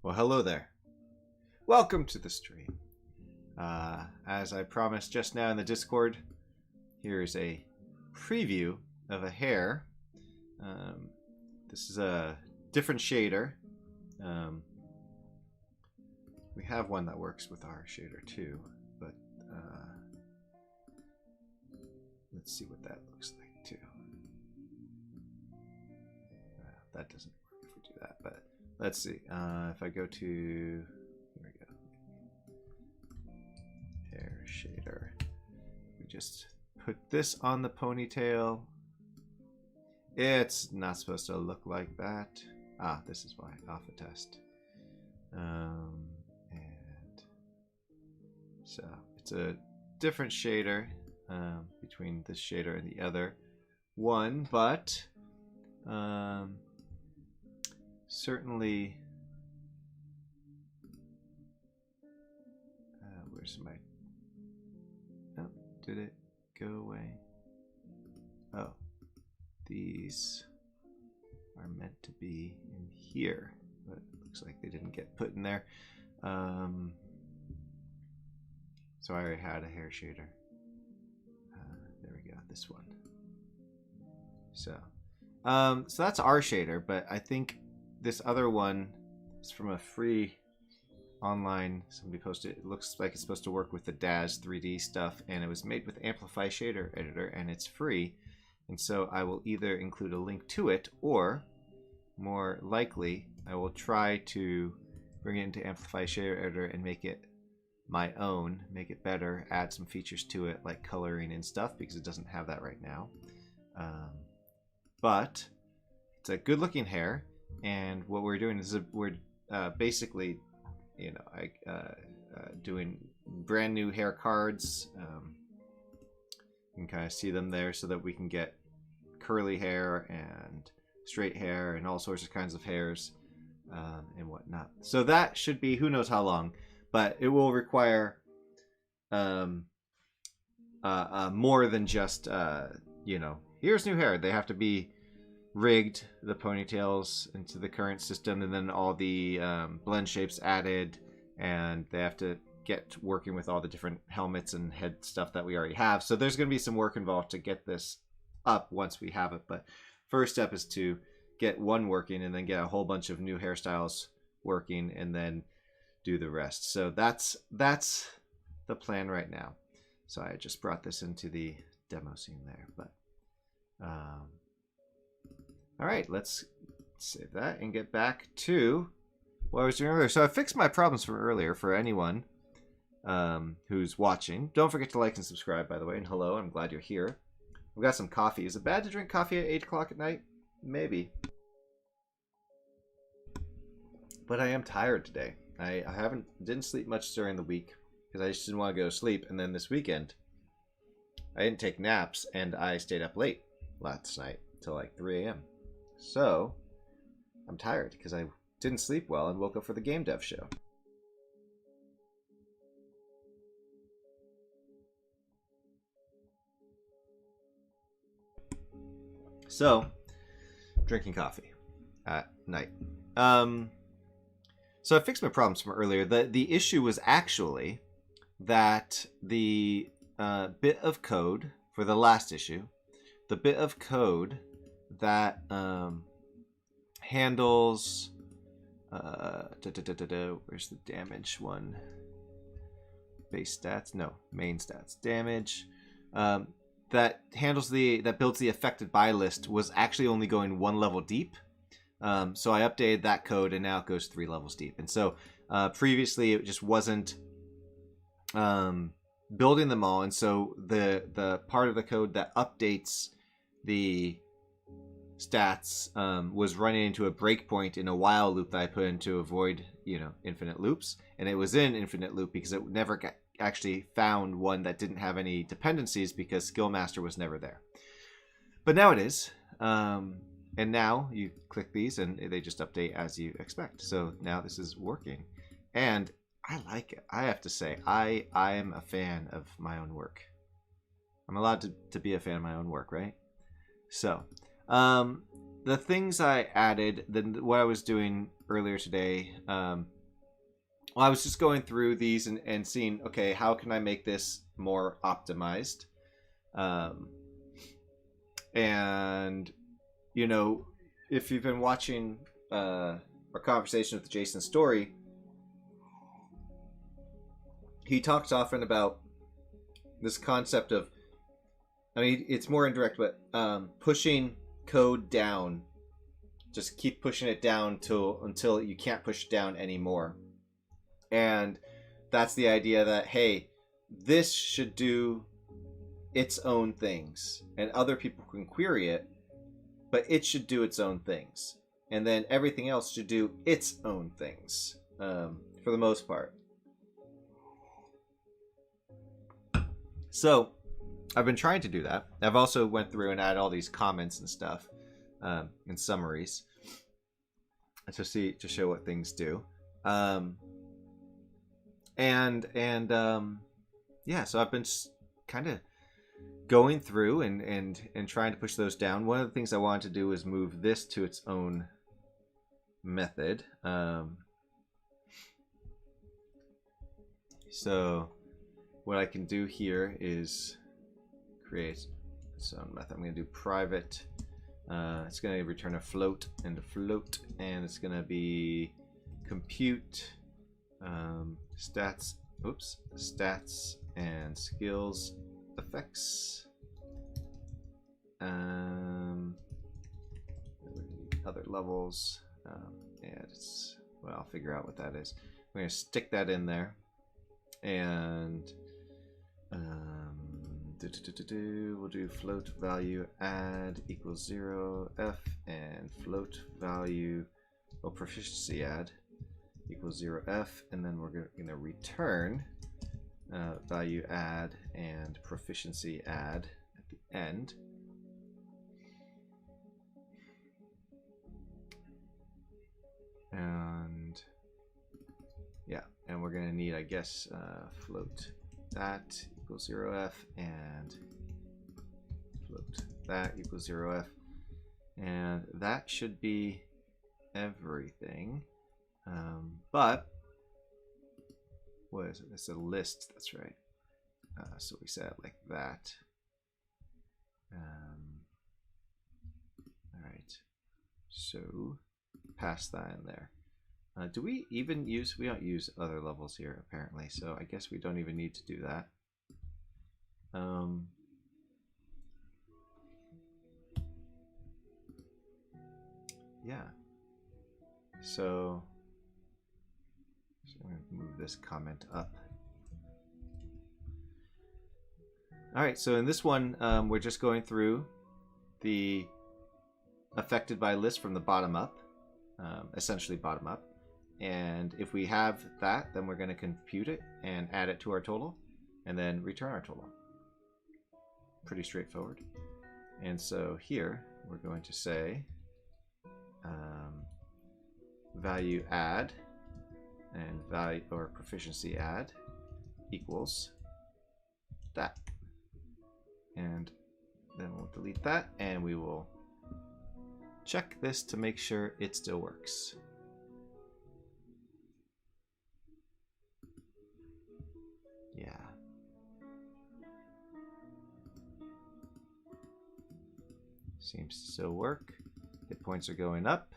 Well, hello there. Welcome to the stream. As I promised just now in the Discord, here's a preview of a hair. This is a different shader. We have one that works with our shader too, but let's see what that looks like too. That doesn't work if we do that, but let's see. If I go to, here we go, hair shader. We just put this on the ponytail. It's not supposed to look like that. Ah, this is why. Alpha test. And so it's a different shader between this shader and the other one, but certainly, where's my, oh, did it go away? Oh, these are meant to be in here, but it looks like they didn't get put in there. So I already had a hair shader. There we go, this one. So that's our shader, but I think this other one is from a free online, somebody posted it. It looks like it's supposed to work with the DAZ 3D stuff, and it was made with Amplify Shader Editor, and it's free. And so I will either include a link to it, or more likely I will try to bring it into Amplify Shader Editor and make it my own, make it better, add some features to it like coloring and stuff, because it doesn't have that right now. But it's a good looking hair, and what we're doing is we're basically, you know, doing brand new hair cards. You can kind of see them there, so that we can get curly hair and straight hair and all sorts of kinds of hairs and whatnot. So that should be who knows how long, but it will require more than just you know, here's new hair. They have to be rigged, the ponytails, into the current system, and then all the blend shapes added, and they have to get working with all the different helmets and head stuff that we already have. So there's going to be some work involved to get this up once we have it, but first step is to get one working, and then get a whole bunch of new hairstyles working, and then do the rest. So that's the plan right now. So I just brought this into the demo scene there, but all right, let's save that and get back to what I was doing earlier. So I fixed my problems from earlier for anyone who's watching. Don't forget to like and subscribe, by the way, and hello, I'm glad you're here. We've got some coffee. Is it bad to drink coffee at 8 o'clock at night? Maybe. But I am tired today. I didn't sleep much during the week because I just didn't want to go to sleep. And then this weekend, I didn't take naps, and I stayed up late last night till like 3 a.m. So I'm tired because I didn't sleep well and woke up for the game dev show. So, drinking coffee at night. So I fixed my problems from earlier. The issue was actually that the bit of code for the last issue, the bit of code that handles where's the damage one? Base stats? No, main stats. Damage. That handles that builds the affected by list was actually only going 1 level deep. So I updated that code, and now it goes 3 levels deep. And so previously it just wasn't building them all. And so the part of the code that updates the stats was running into a breakpoint in a while loop that I put in to avoid, you know, infinite loops. And it was in infinite loop because it never actually found one that didn't have any dependencies, because Skill Master was never there. But now it is. And now you click these and they just update as you expect. So now this is working. And I like it. I have to say, I am a fan of my own work. I'm allowed to be a fan of my own work, right? So, the things I added, what I was doing earlier today, Well, I was just going through these and seeing, okay, how can I make this more optimized? And, you know, if you've been watching our conversation with Jason Storey, he talks often about this concept of, I mean, it's more indirect, but pushing code down. Just keep pushing it down until you can't push it down anymore. And that's the idea that, hey, this should do its own things, and other people can query it, but it should do its own things. And then everything else should do its own things, for the most part. So I've been trying to do that. I've also went through and added all these comments and stuff, and summaries to show what things do. Yeah, so I've been kind of going through and trying to push those down. One of the things I wanted to do is move this to its own method. So what I can do here is create its own method. I'm going to do private. It's going to return a float and a float, and it's going to be compute stats and skills effects. Other levels, and it's, well, I'll figure out what that is. I'm going to stick that in there, and we'll do float value add equals 0 f, and float value, well, proficiency add equals 0 f, and then we're going to return value add and proficiency add at the end. And yeah, and we're going to need, I guess, float that equals 0 f, and float that equals 0 f, and that should be everything. But what is it? It's a list. That's right. So we set it like that. All right. So pass that in there. Do we even use? We don't use other levels here apparently. So I guess we don't even need to do that. Yeah. So I'm going to move this comment up. All right, so in this one, we're just going through the affected by list from the bottom up, essentially bottom up. And if we have that, then we're going to compute it and add it to our total, and then return our total. Pretty straightforward. And so here, we're going to say value add and value or proficiency add equals that, and then we'll delete that, and we will check this to make sure it still works. Yeah. Seems to still work. Hit points are going up.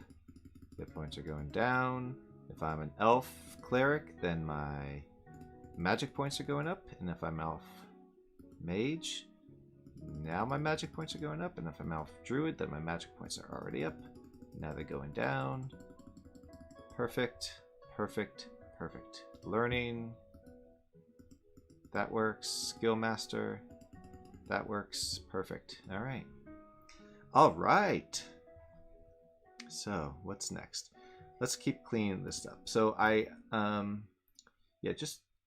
Hit points are going down. If I'm an elf cleric, then my magic points are going up. And if I'm elf mage, now my magic points are going up. And if I'm elf druid, then my magic points are already up. Now they're going down. Perfect, perfect, perfect. Learning. That works. Skill master. That works. Perfect. All right. All right. So what's next? Let's keep cleaning this up. So I kind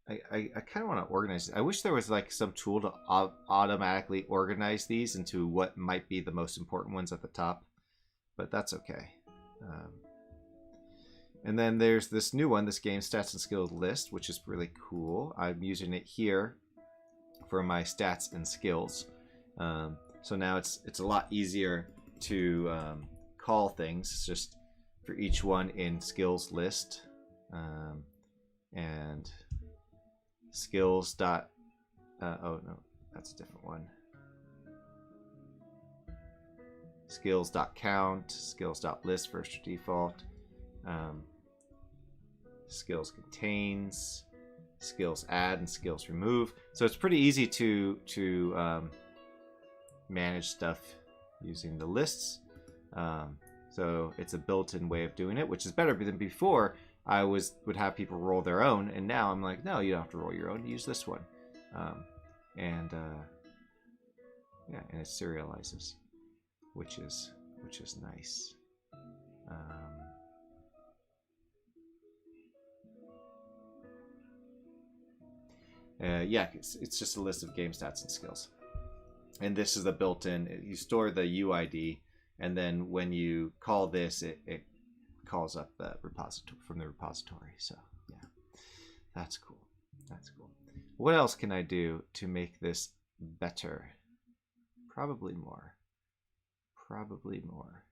of want to organize it. I wish there was like some tool to automatically organize these into what might be the most important ones at the top, but that's okay. And then there's this new one, this game stats and skills list, which is really cool. I'm using it here for my stats and skills. So now it's a lot easier to call things. It's just for each one in skills list, and skills dot. Oh no, that's a different one. Skills.count, skills.list first default, skills contains, skills add, and skills remove. So it's pretty easy to manage stuff using the lists. So it's a built-in way of doing it, which is better than before. I would have people roll their own, and now I'm like, no, you don't have to roll your own. Use this one, and it serializes, which is nice. It's just a list of game stats and skills, and this is the built-in. You store the UID, and then when you call this, it calls up the repository from the repository. So yeah, that's cool. That's cool. What else can I do to make this better? Probably more. Probably more.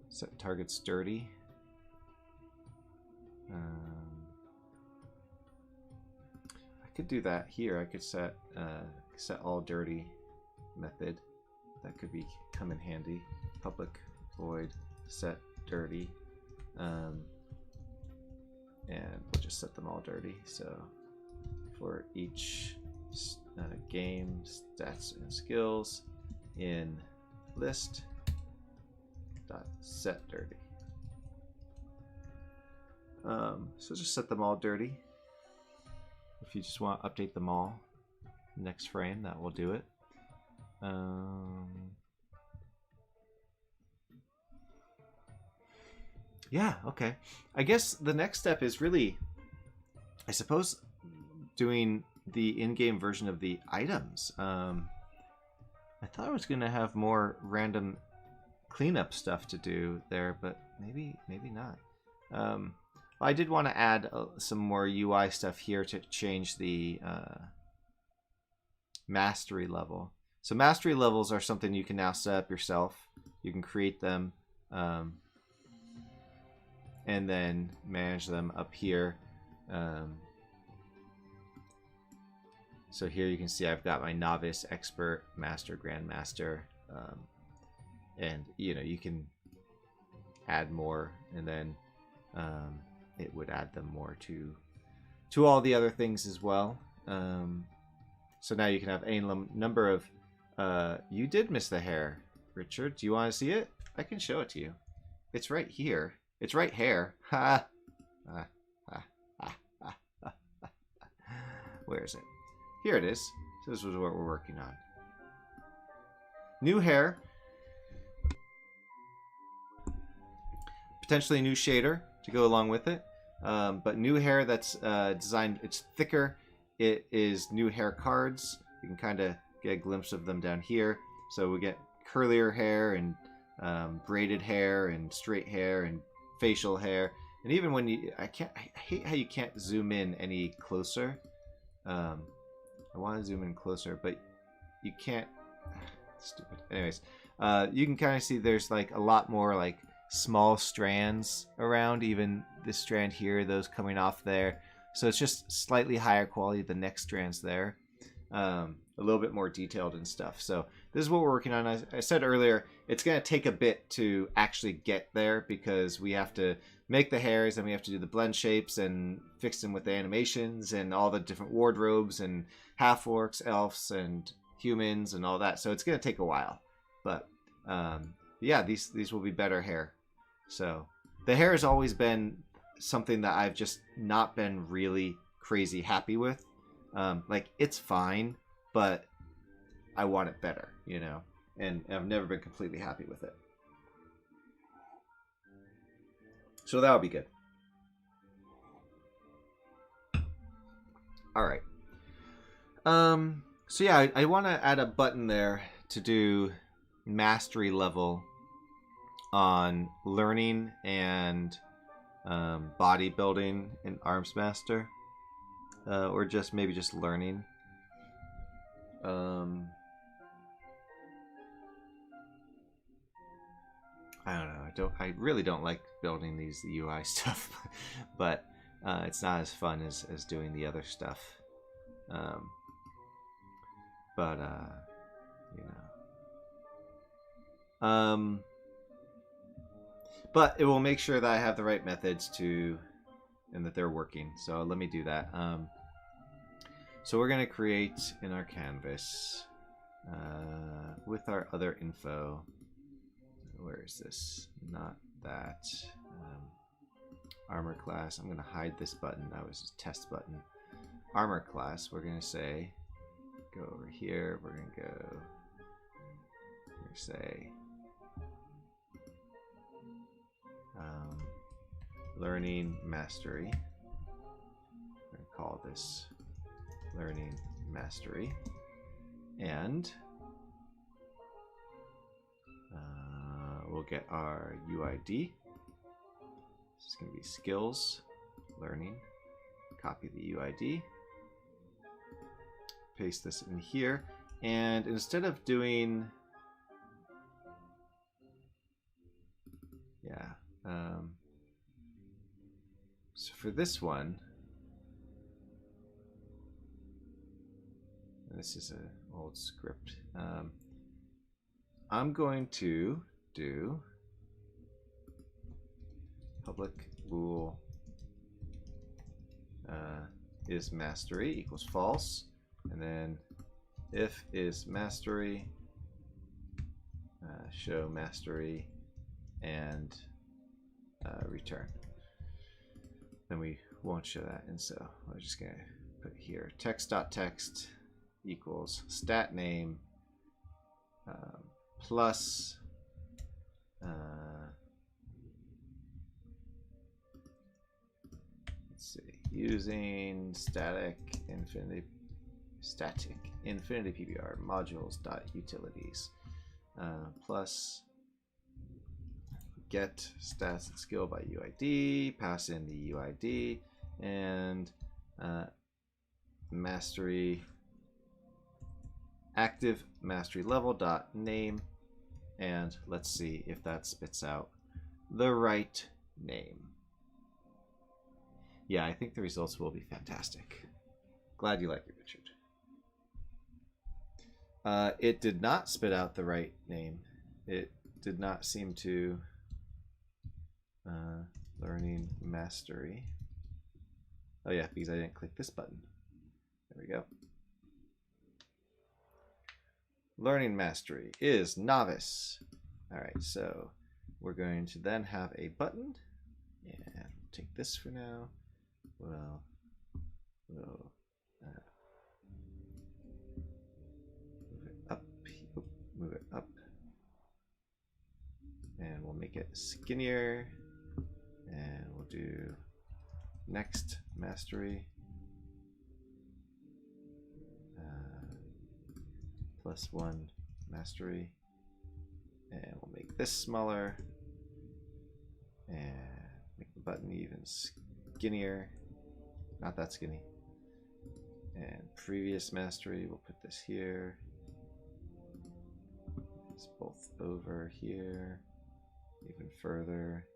Set targets dirty. I could do that here. I could set all dirty method. That could come in handy. Public void set dirty. And we'll just set them all dirty. So for each game stats and skills in list dot set dirty. So just set them all dirty. If you just want to update them all next frame, that will do it. Yeah, okay. I guess the next step is really, I suppose, doing the in-game version of the items. I thought I was going to have more random cleanup stuff to do there, but maybe not. I did want to add some more UI stuff here to change the mastery level. So mastery levels are something you can now set up yourself. You can create them and then manage them up here. So here you can see I've got my novice, expert, master, grandmaster, and you can add more, and then it would add them more to all the other things as well. So now you can have a number of. You did miss the hair, Richard. Do you want to see it? I can show it to you. It's right here. It's right here. Ha! Where is it? Here it is. So this is what we're working on. New hair. Potentially a new shader to go along with it. But new hair that's designed, it's thicker. It is new hair cards. You can kind of get a glimpse of them down here. So we get curlier hair and braided hair and straight hair and facial hair. And even when I hate how you can't zoom in any closer. I want to zoom in closer, but you can't. Stupid. Anyways, you can kind of see there's like a lot more like small strands around, even this strand here, those coming off there. So it's just slightly higher quality. The next strands there, a little bit more detailed and stuff. So this is what we're working on. As I said earlier, it's going to take a bit to actually get there because we have to make the hairs and we have to do the blend shapes and fix them with the animations and all the different wardrobes and half-orcs, elves, and humans and all that. So it's going to take a while. But yeah, these will be better hair. So the hair has always been something that I've just not been really crazy happy with. Like, it's fine, but I want it better, and I've never been completely happy with it. So that'll be good. All right. So yeah, I want to add a button there to do mastery level on learning and bodybuilding in Arms Master, or maybe just learning. I don't know. I really don't like building these UI stuff, but it's not as fun as doing the other stuff. But you know. But it will make sure that I have the right methods to, and that they're working. So let me do that. So we're going to create in our canvas with our other info. Where is this? Not that. Armor class. I'm going to hide this button. That was a test button. Armor class. We're going to say, go over here. We're going to go, say, learning mastery. We're going to call this learning mastery. And we'll get our UID. This is going to be skills, learning. Copy the UID. Paste this in here. And instead of doing, so for this one, this is an old script. I'm going to do public bool is mastery equals false, and then if is mastery, show mastery, and return. Then we won't show that, and so we're just gonna put here text.text equals stat name plus let's see, using static infinity PBR modules.utilities plus get stats and skill by UID, pass in the UID, and mastery active mastery level dot name, and let's see if that spits out the right name. Yeah, I think the results will be fantastic. Glad you like it, Richard. It did not spit out the right name. It did not seem to. Learning mastery. Oh yeah, because I didn't click this button. There we go. Learning mastery is novice. All right, so we're going to then have a button, and we'll take this for now. We'll move it up, and we'll make it skinnier, and we'll do next mastery +1 mastery, and we'll make this smaller and make the button even skinnier, not that skinny. And previous mastery, we'll put this here. It's both over here, even further.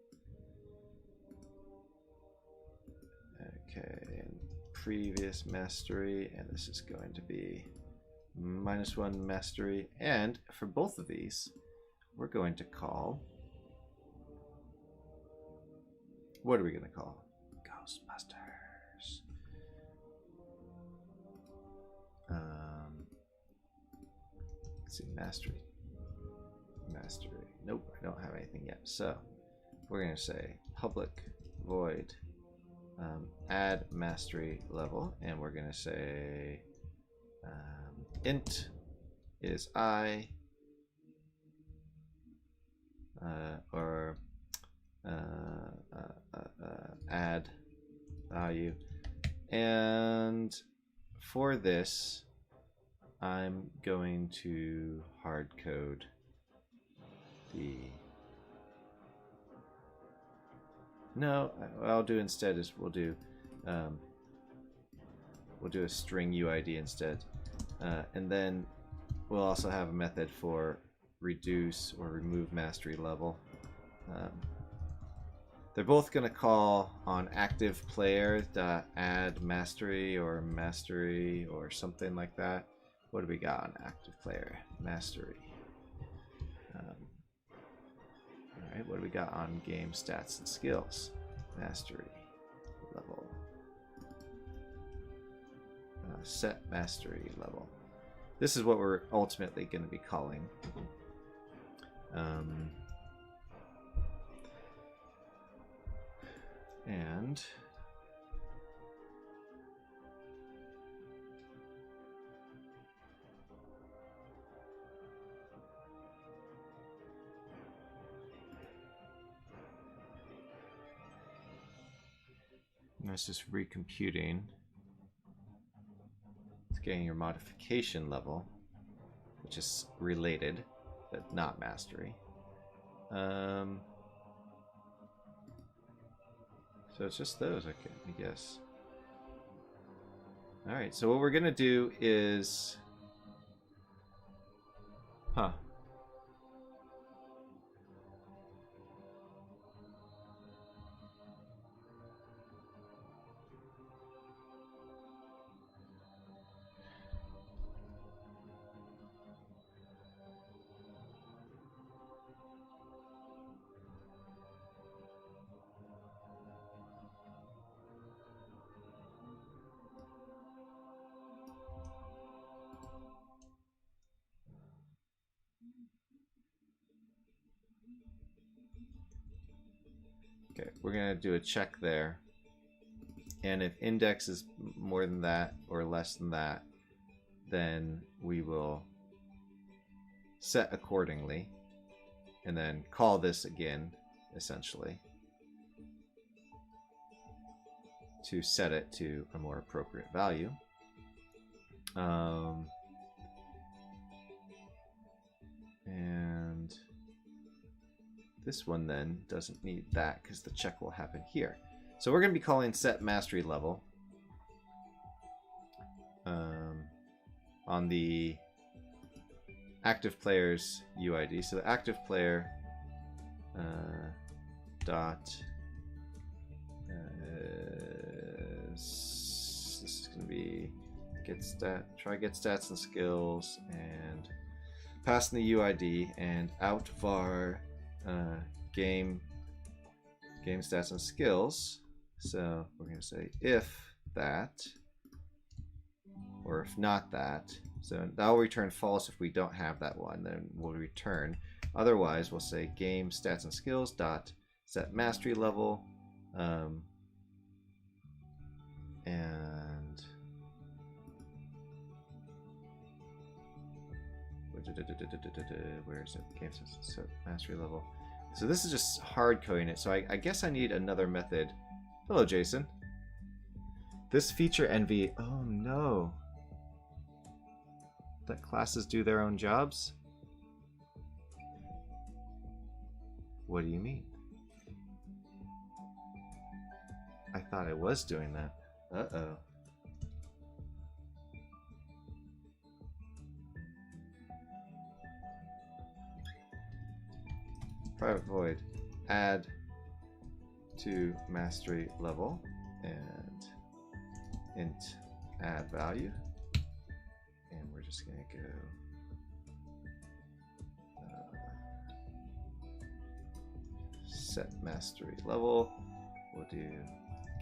Okay, and previous mastery, and this is going to be -1 mastery. And for both of these, we're going to call, what are we going to call? Ghostbusters. Let's see, mastery. Nope, I don't have anything yet. So we're going to say public void add mastery level, and we're going to say int is I or add value. And for this, I'm going to hard code the. No, what I'll do instead is we'll do a string UID instead. And then we'll also have a method for reduce or remove mastery level. They're both going to call on active player add mastery or something like that. What do we got on active player? Mastery. Alright, what do we got on game stats and skills? Mastery level. Set mastery level. This is what we're ultimately going to be calling. And it's just recomputing. It's getting your modification level, which is related, but not mastery. So it's just those, I guess. All right, so what we're gonna do is, okay, we're gonna do a check there, and if index is more than that or less than that, then we will set accordingly, and then call this again, essentially, to set it to a more appropriate value. And this one then doesn't need that because the check will happen here. So we're going to be calling set mastery level on the active player's UID. So the active player dot this is going to be get stats and skills, and pass in the UID, and out var game stats and skills. So we're going to say if that, or if not that. So that will return false if we don't have that one. Then we'll return. Otherwise, we'll say game stats and skills dot set mastery level, and where is it? Game stats set mastery level. So this is just hard coding it. So I guess I need another method. Hello, Jason. This feature envy. Oh no. That classes do their own jobs? What do you mean? I thought I was doing that. Uh-oh. Private void. Add to mastery level and int add value. And we're just going to go set mastery level. We'll do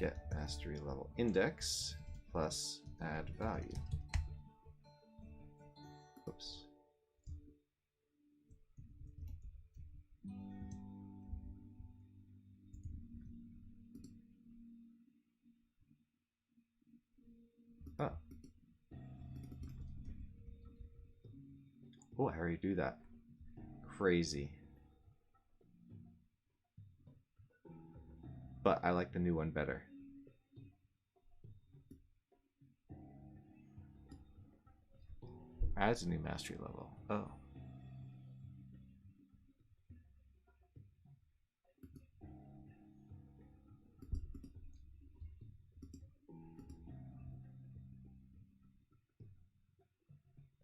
get mastery level index plus add value. Oops. Oh. Oh, I already do that. Crazy. But I like the new one better. Adds a new mastery level. Oh.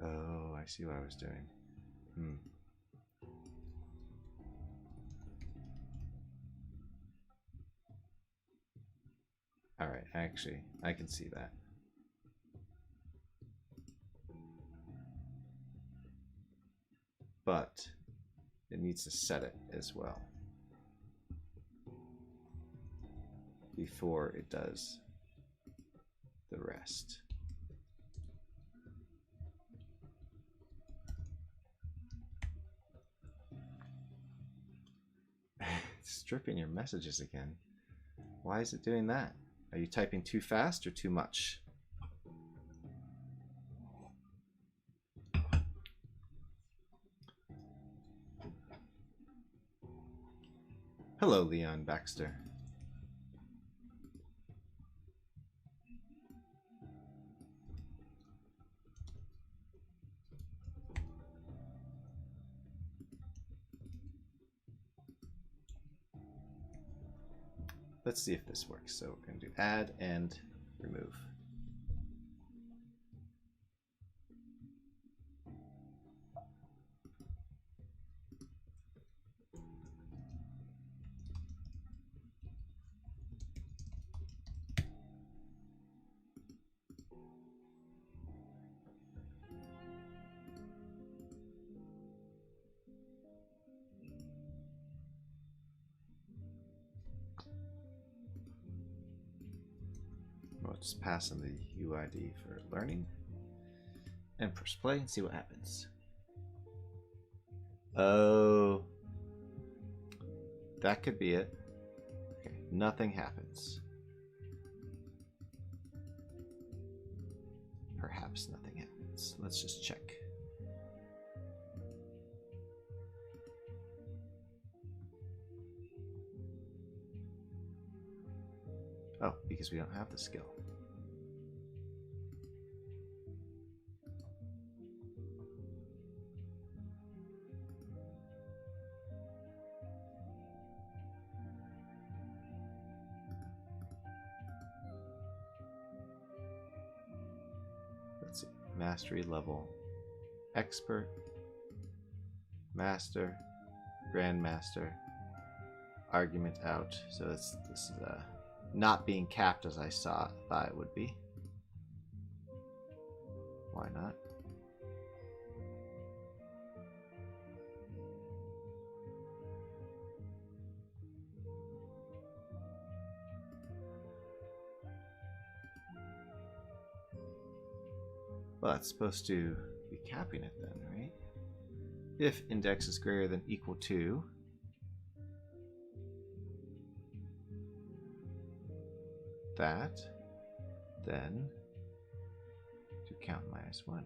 Oh, I see what I was doing. Alright, actually, I can see that. But it needs to set it as well before it does the rest. It's stripping your messages again. Why is it doing that? Are you typing too fast or too much? Hello, Leon Baxter. Let's see if this works. So we're going to do add and remove. We'll just pass in the UID for learning and press play and see what happens. Oh, that could be it. Okay, nothing happens. Perhaps nothing happens. Let's just check. Oh, because we don't have the skill. Let's see. Mastery level. Expert. Master. Grandmaster. Argument out. So this is not being capped as I thought it would be. Why not? Well, it's supposed to be capping it then, right? If index is greater than equal to that, then to count -1.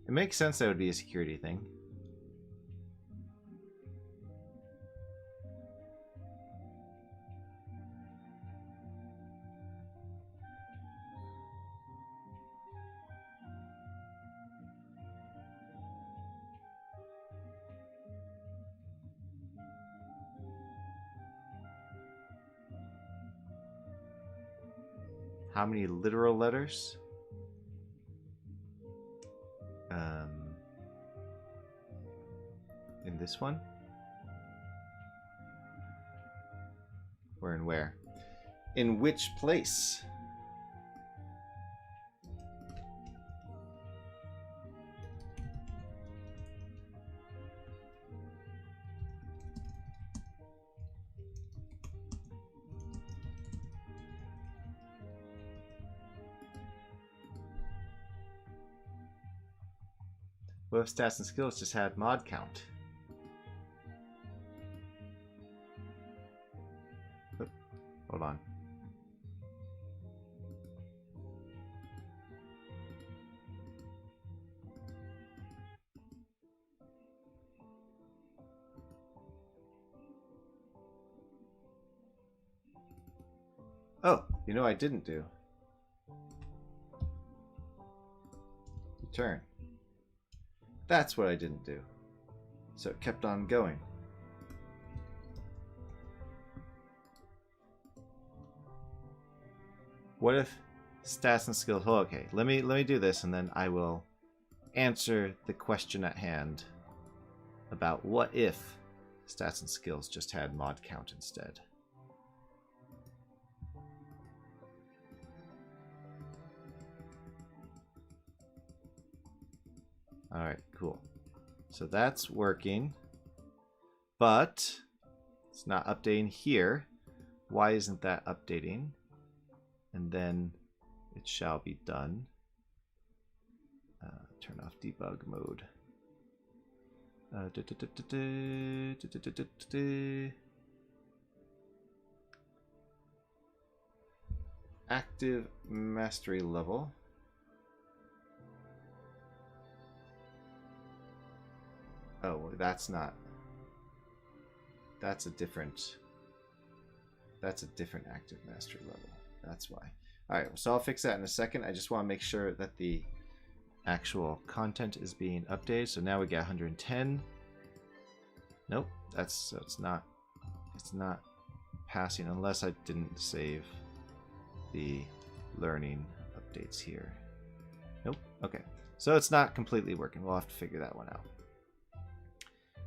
It makes sense that would be a security thing. How many literal letters? In this one? Or in where? In which place? What if stats and skills just had mod count? Oh, hold on. Oh, you know what I didn't do? Return. That's what I didn't do. So it kept on going. What if stats and skills? Oh, okay, let me do this, and then I will answer the question at hand about what if stats and skills just had mod count instead. All right, cool. So that's working, but it's not updating here. Why isn't that updating? And then it shall be done. Turn off debug mode. Active mastery level. Oh, that's not. That's a different active mastery level. That's why. All right, so I'll fix that in a second. I just want to make sure that the actual content is being updated. So now we get 110. Nope, so it's not passing unless I didn't save the learning updates here. Nope. Okay. So it's not completely working. We'll have to figure that one out.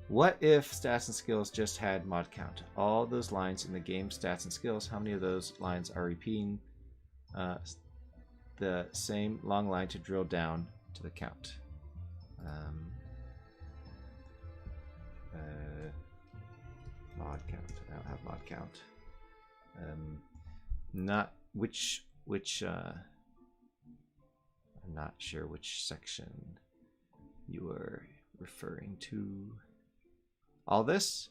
What if stats and skills just had mod count? All those lines in the game stats and skills, how many of those lines are repeating the same long line to drill down to the count? Mod count. I don't have mod count. Not which I'm not sure which section you are referring to. All this?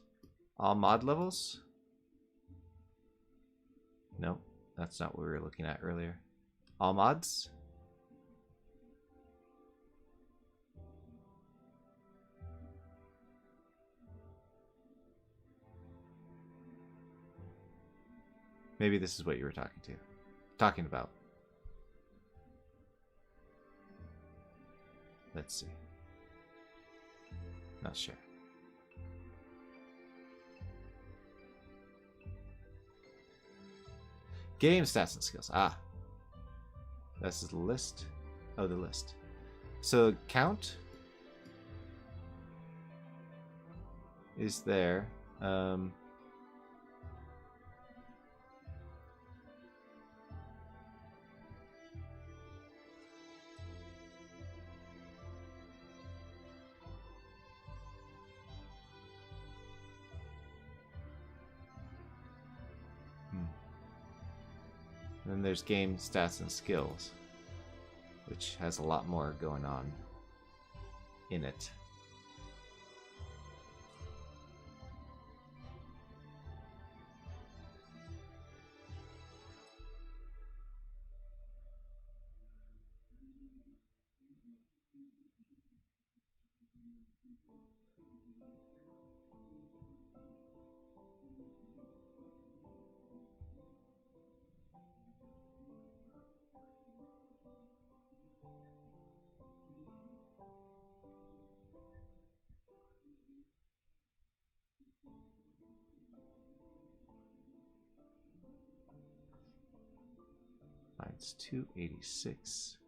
All mod levels? No, that's not what we were looking at earlier. All mods? Maybe this is what you were talking about. Let's see. Not sure. Game stats and skills. Ah. This is the list. Oh, the list. So count is there. Then there's game stats and skills, which has a lot more going on in it. Mine's 286.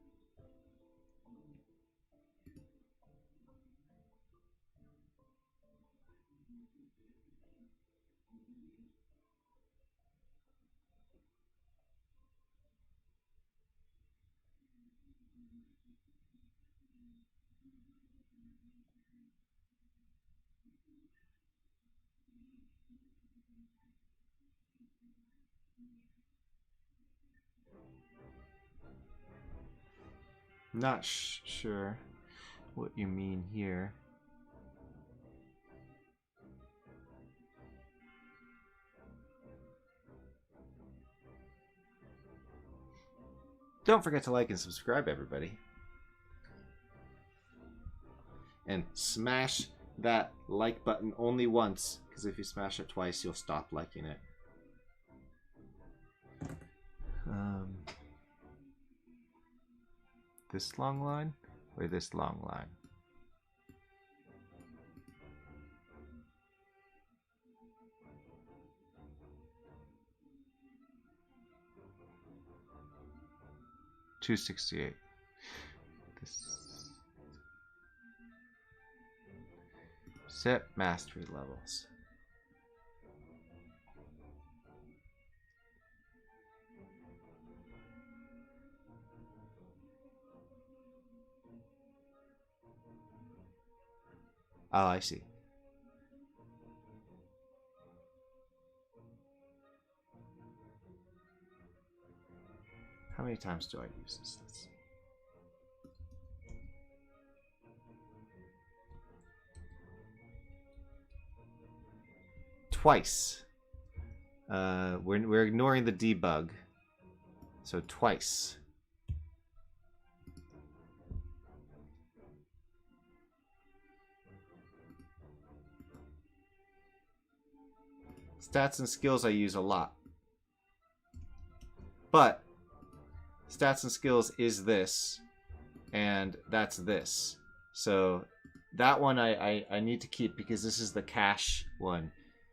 Not sure what you mean here. Don't forget to like and subscribe, everybody. And smash that like button only once, because if you smash it twice, you'll stop liking it. This long line or this long line? 268. This. Set mastery levels. Oh, I see. How many times do I use this? Let's see. Twice. We're ignoring the debug. So twice. Stats and skills I use a lot. But stats and skills is this, and that's this. So that one I need to keep because this is the cache one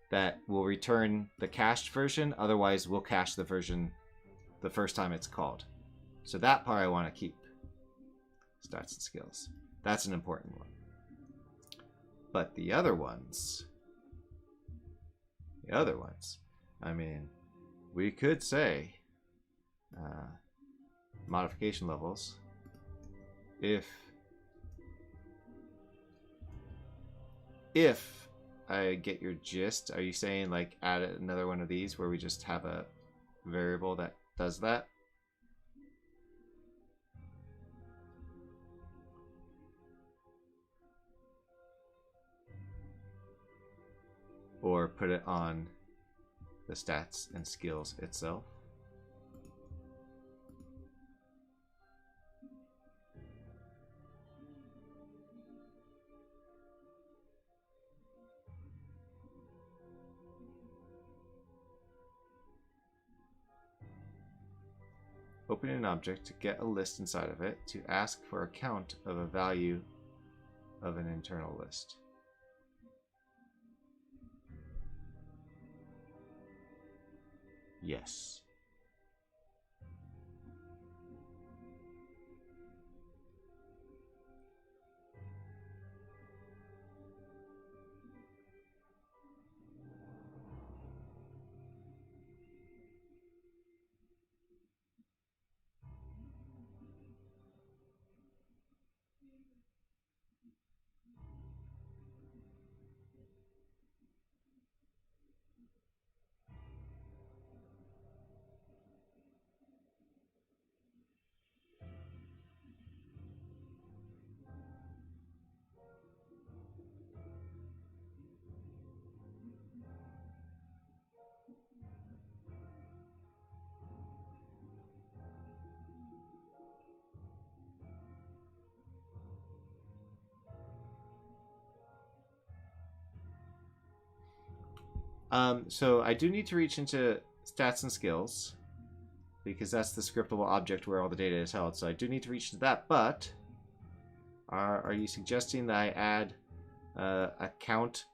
that will return the cached version. Otherwise, we'll cache the version the first time it's called. So that part I want to keep. Stats and skills. That's an important one. But the other ones, I mean, we could say modification levels if I get your gist. Are you saying like add another one of these where we just have a variable that does that? Or put it on the stats and skills itself? Opening an object to get a list inside of it to ask for a count of a value of an internal list. Yes. So I do need to reach into stats and skills because that's the scriptable object where all the data is held. So I do need to reach into that, but are you suggesting that I add a count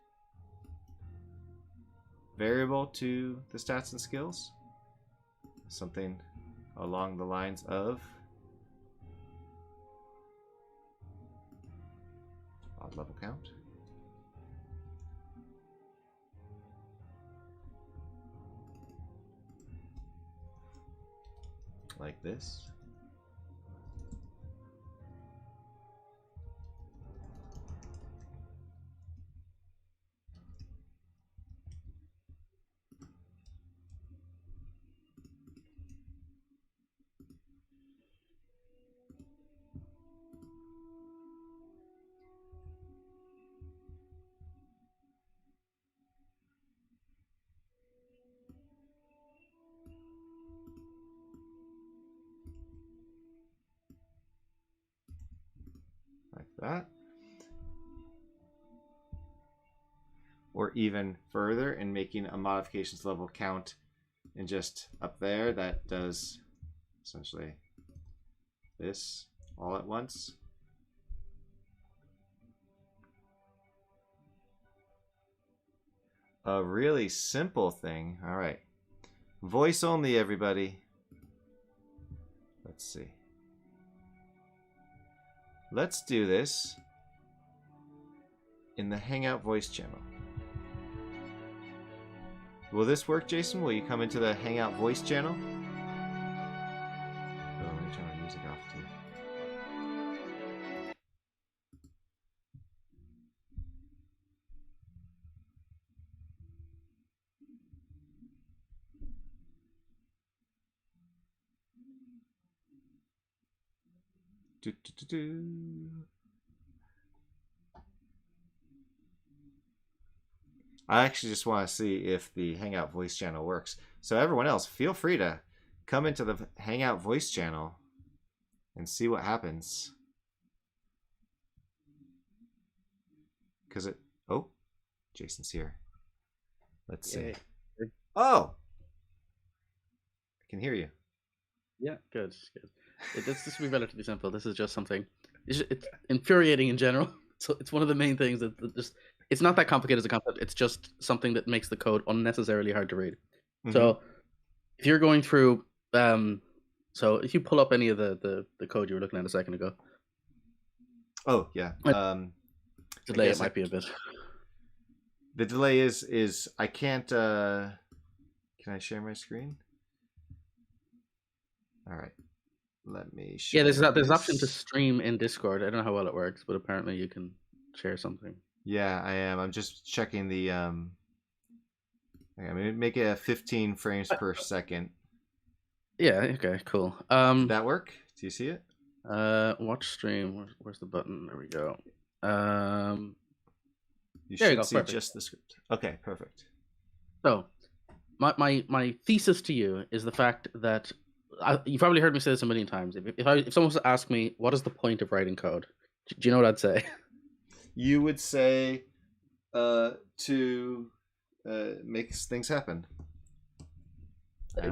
variable to the stats and skills? Something along the lines of odd level count. Like this. Like that. Or even further and making a modifications level count and just up there that does essentially this all at once. A really simple thing. All right. Voice only, everybody. Let's see. let's do this in the Hangout voice channel. Will this work, Jason? Will you come into the Hangout voice channel? Oh, let me turn my music off too. Do, do, do, do. I actually just want to see if the Hangout voice channel works. So everyone else, feel free to come into the Hangout voice channel and see what happens. Because it... Oh, Jason's here. Let's see. Yay. Oh! I can hear you. Yeah, good. This will be relatively simple. This is just something. It's infuriating in general. So it's one of the main things that just... It's not that complicated as a concept. It's just something that makes the code unnecessarily hard to read. Mm-hmm. So if you're going through... so if you pull up any of the code you were looking at a second ago. Oh, yeah. Delay, it might be a bit. The delay is I can't... Can I share my screen? All right. Let me share. Yeah, there's an option to stream in Discord. I don't know how well it works, but apparently you can share something. Yeah, I am. I'm just checking the... I'm going to make it 15 frames per second. Yeah, okay, cool. Did that work? Do you see it? Watch stream. Where's the button? There we go. You should see just the script. Okay, perfect. So, my thesis to you is the fact that you've probably heard me say this a million times. If someone was to ask me what is the point of writing code, do you know what I'd say? You would say to make things happen.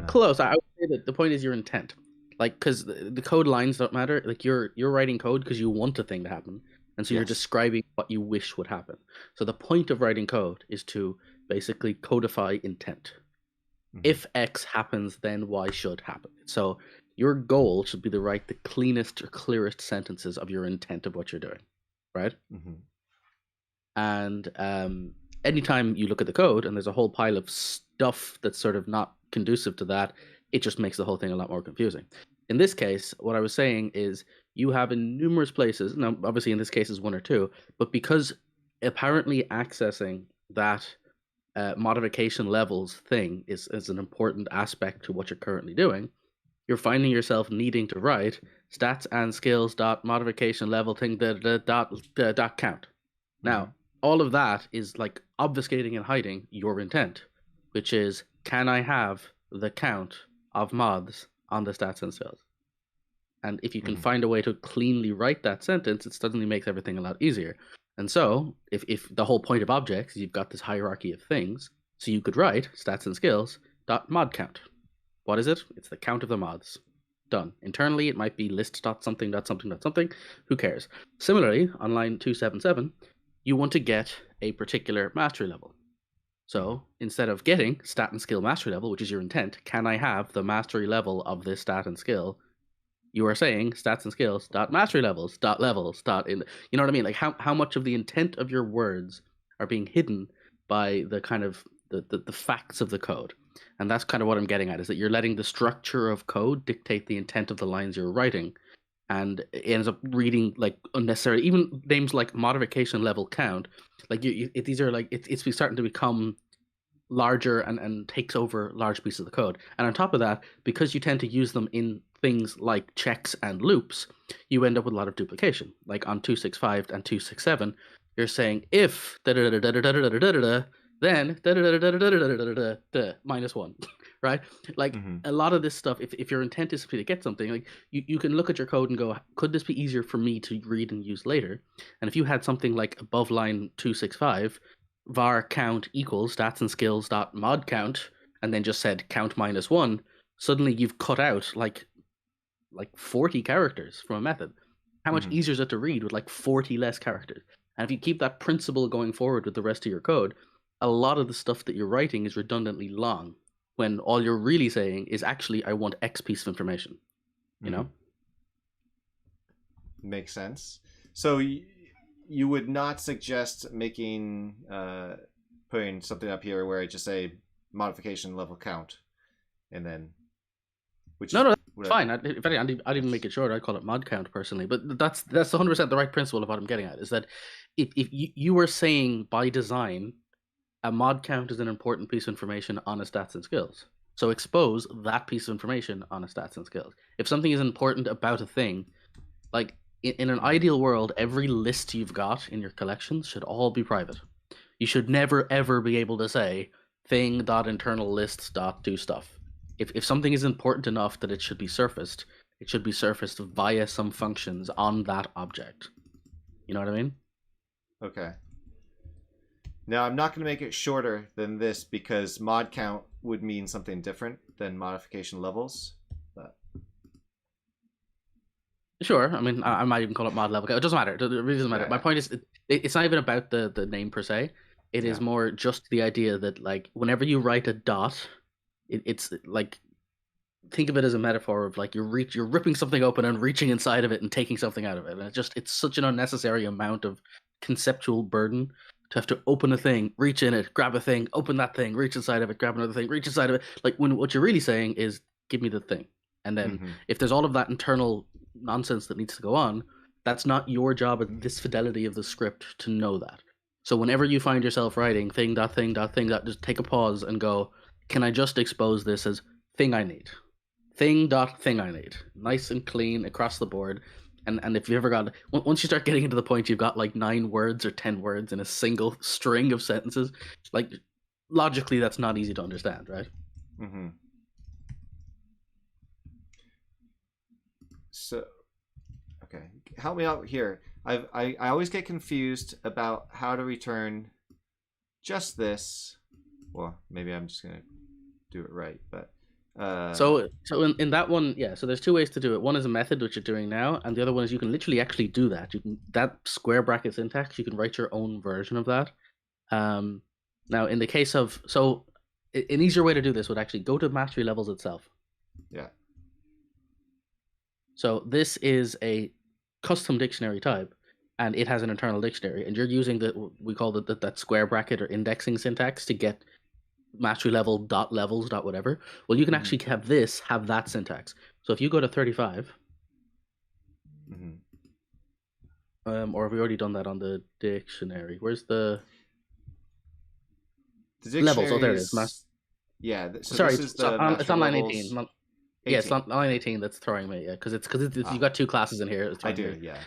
Close. I would say that the point is your intent. Like, because the code lines don't matter. Like, you're writing code because you want a thing to happen. And so you're describing what you wish would happen. So the point of writing code is to basically codify intent. Mm-hmm. If X happens, then Y should happen. So your goal should be to write the cleanest or clearest sentences of your intent of what you're doing, right? Mm-hmm. And anytime you look at the code and there's a whole pile of stuff that's sort of not conducive to that, it just makes the whole thing a lot more confusing. In this case, what I was saying is you have in numerous places, now obviously in this case is one or two, but because apparently accessing that modification levels thing is an important aspect to what you're currently doing, you're finding yourself needing to write stats and skills dot modification level thing dot count. Now, all of that is like obfuscating and hiding your intent, which is, can I have the count of mods on the stats and skills? And if you can find a way to cleanly write that sentence, it suddenly makes everything a lot easier. And so, if the whole point of objects is you've got this hierarchy of things, so you could write stats and skills dot mod count. What is it? It's the count of the mods. Done. Internally, it might be list dot something dot something dot something. Who cares? Similarly, on line 277, you want to get a particular mastery level. So instead of getting stat and skill mastery level, which is your intent, can I have the mastery level of this stat and skill? You are saying stats and skills dot mastery levels dot levels dot in. You know what I mean? Like how much of the intent of your words are being hidden by the kind of the facts of the code. And that's kind of what I'm getting at, is that you're letting the structure of code dictate the intent of the lines you're writing. And it ends up reading like unnecessary, even names like modification level count. Like these are like, it's starting to become larger and takes over large pieces of the code. And on top of that, because you tend to use them in things like checks and loops, you end up with a lot of duplication. Like on 265 and 267, you're saying if then minus one, right? Like a lot of this stuff, if your intent is to get something, like you can look at your code and go, could this be easier for me to read and use later? And if you had something like above line 265, var count equals stats and skills dot mod count, and then just said count minus one, suddenly you've cut out like 40 characters from a method. How much easier is it to read with like 40 less characters? And if you keep that principle going forward with the rest of your code, a lot of the stuff that you're writing is redundantly long, when all you're really saying is actually, I want X piece of information, you know? Makes sense. So you would not suggest making putting something up here where I just say modification level count, and then which No, is no, that's what fine. If anything, I'd even make it shorter. I'd call it mod count personally. But that's 100% the right principle of what I'm getting at. Is that if you were saying by design, a mod count is an important piece of information on a stats and skills. So expose that piece of information on a stats and skills. If something is important about a thing, like in an ideal world, every list you've got in your collections should all be private. You should never ever be able to say thing.internal lists.do stuff. If something is important enough that it should be surfaced, it should be surfaced via some functions on that object. You know what I mean? Okay. Now I'm not going to make it shorter than this because mod count would mean something different than modification levels. But Sure. I mean, I might even call it mod level. It doesn't matter. It really doesn't matter. yeah, My point is, it's not even about the name per se. It is yeah. more just the idea that like whenever you write a dot, it's like think of it as a metaphor of like you're ripping something open and reaching inside of it and taking something out of it, and it's such an unnecessary amount of conceptual burden to have to open a thing, reach in it, grab a thing, open that thing, reach inside of it, grab another thing, reach inside of it. Like when what you're really saying is give me the thing, and then if there's all of that internal nonsense that needs to go on, that's not your job at this fidelity of the script to know that. So whenever you find yourself writing thing dot thing dot thing dot, just take a pause and go, can I just expose this as thing I need? Thing dot thing I need. Nice and clean across the board. And if you ever got once you start getting into the point you've got like 9 words or 10 words in a single string of sentences, like logically that's not easy to understand, right? Mm-hmm. So, okay, help me out here. I always get confused about how to return just this. Well, maybe I'm just gonna do it right, but so in that one, yeah. So there's 2 ways to do it. One is a method which you're doing now, and the other one is you can literally actually do that. You can that square bracket syntax. You can write your own version of that. Now in the case of an easier way to do this would actually go to mastery levels itself. yeah. So this is a custom dictionary type, and it has an internal dictionary, and you're using we call it that square bracket or indexing syntax to get mastery level dot levels dot whatever. Well, you can actually have that syntax. So if you go to 35, or have we already done that on the dictionary? Where's the levels? Oh, there it is. Yeah. So Sorry, this is the it's on line 18. Yeah, it's on line 18 that's throwing me. Yeah, because you've got 2 classes in here. I do. Yeah.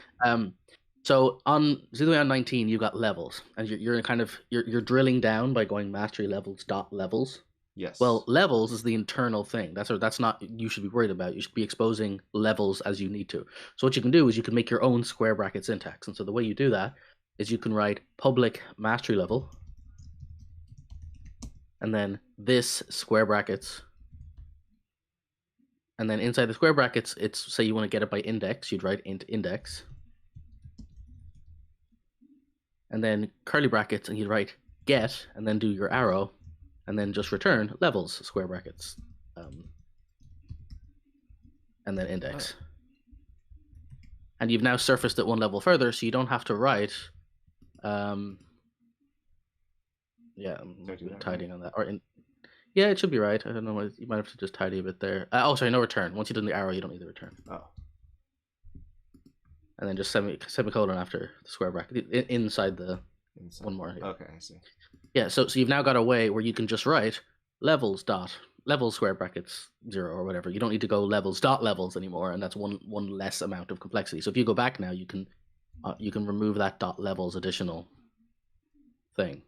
So the way on 19 you've got levels, and you're kind of you're drilling down by going mastery levels dot levels. Yes. Well, levels is the internal thing. That's not you should be worried about. You should be exposing levels as you need to. So what you can do is you can make your own square bracket syntax. And so the way you do that is you can write public mastery level, and then this square brackets, and then inside the square brackets, it's say you want to get it by index, you'd write int index, and then curly brackets, and you'd write get, and then do your arrow, and then just return levels square brackets, and then index. And you've now surfaced it 1 level further, so you don't have to write. I'm tidying on that, yeah, it should be right. I don't know. You might have to just tidy a bit there. Sorry, no return. Once you've done the arrow, you don't need the return. Oh. And then just semicolon after the square bracket inside the one more. Yeah. Okay, I see. Yeah, so you've now got a way where you can just write levels square brackets 0 or whatever. You don't need to go levels dot levels anymore, and that's one less amount of complexity. So if you go back now, you can remove that dot levels additional thing.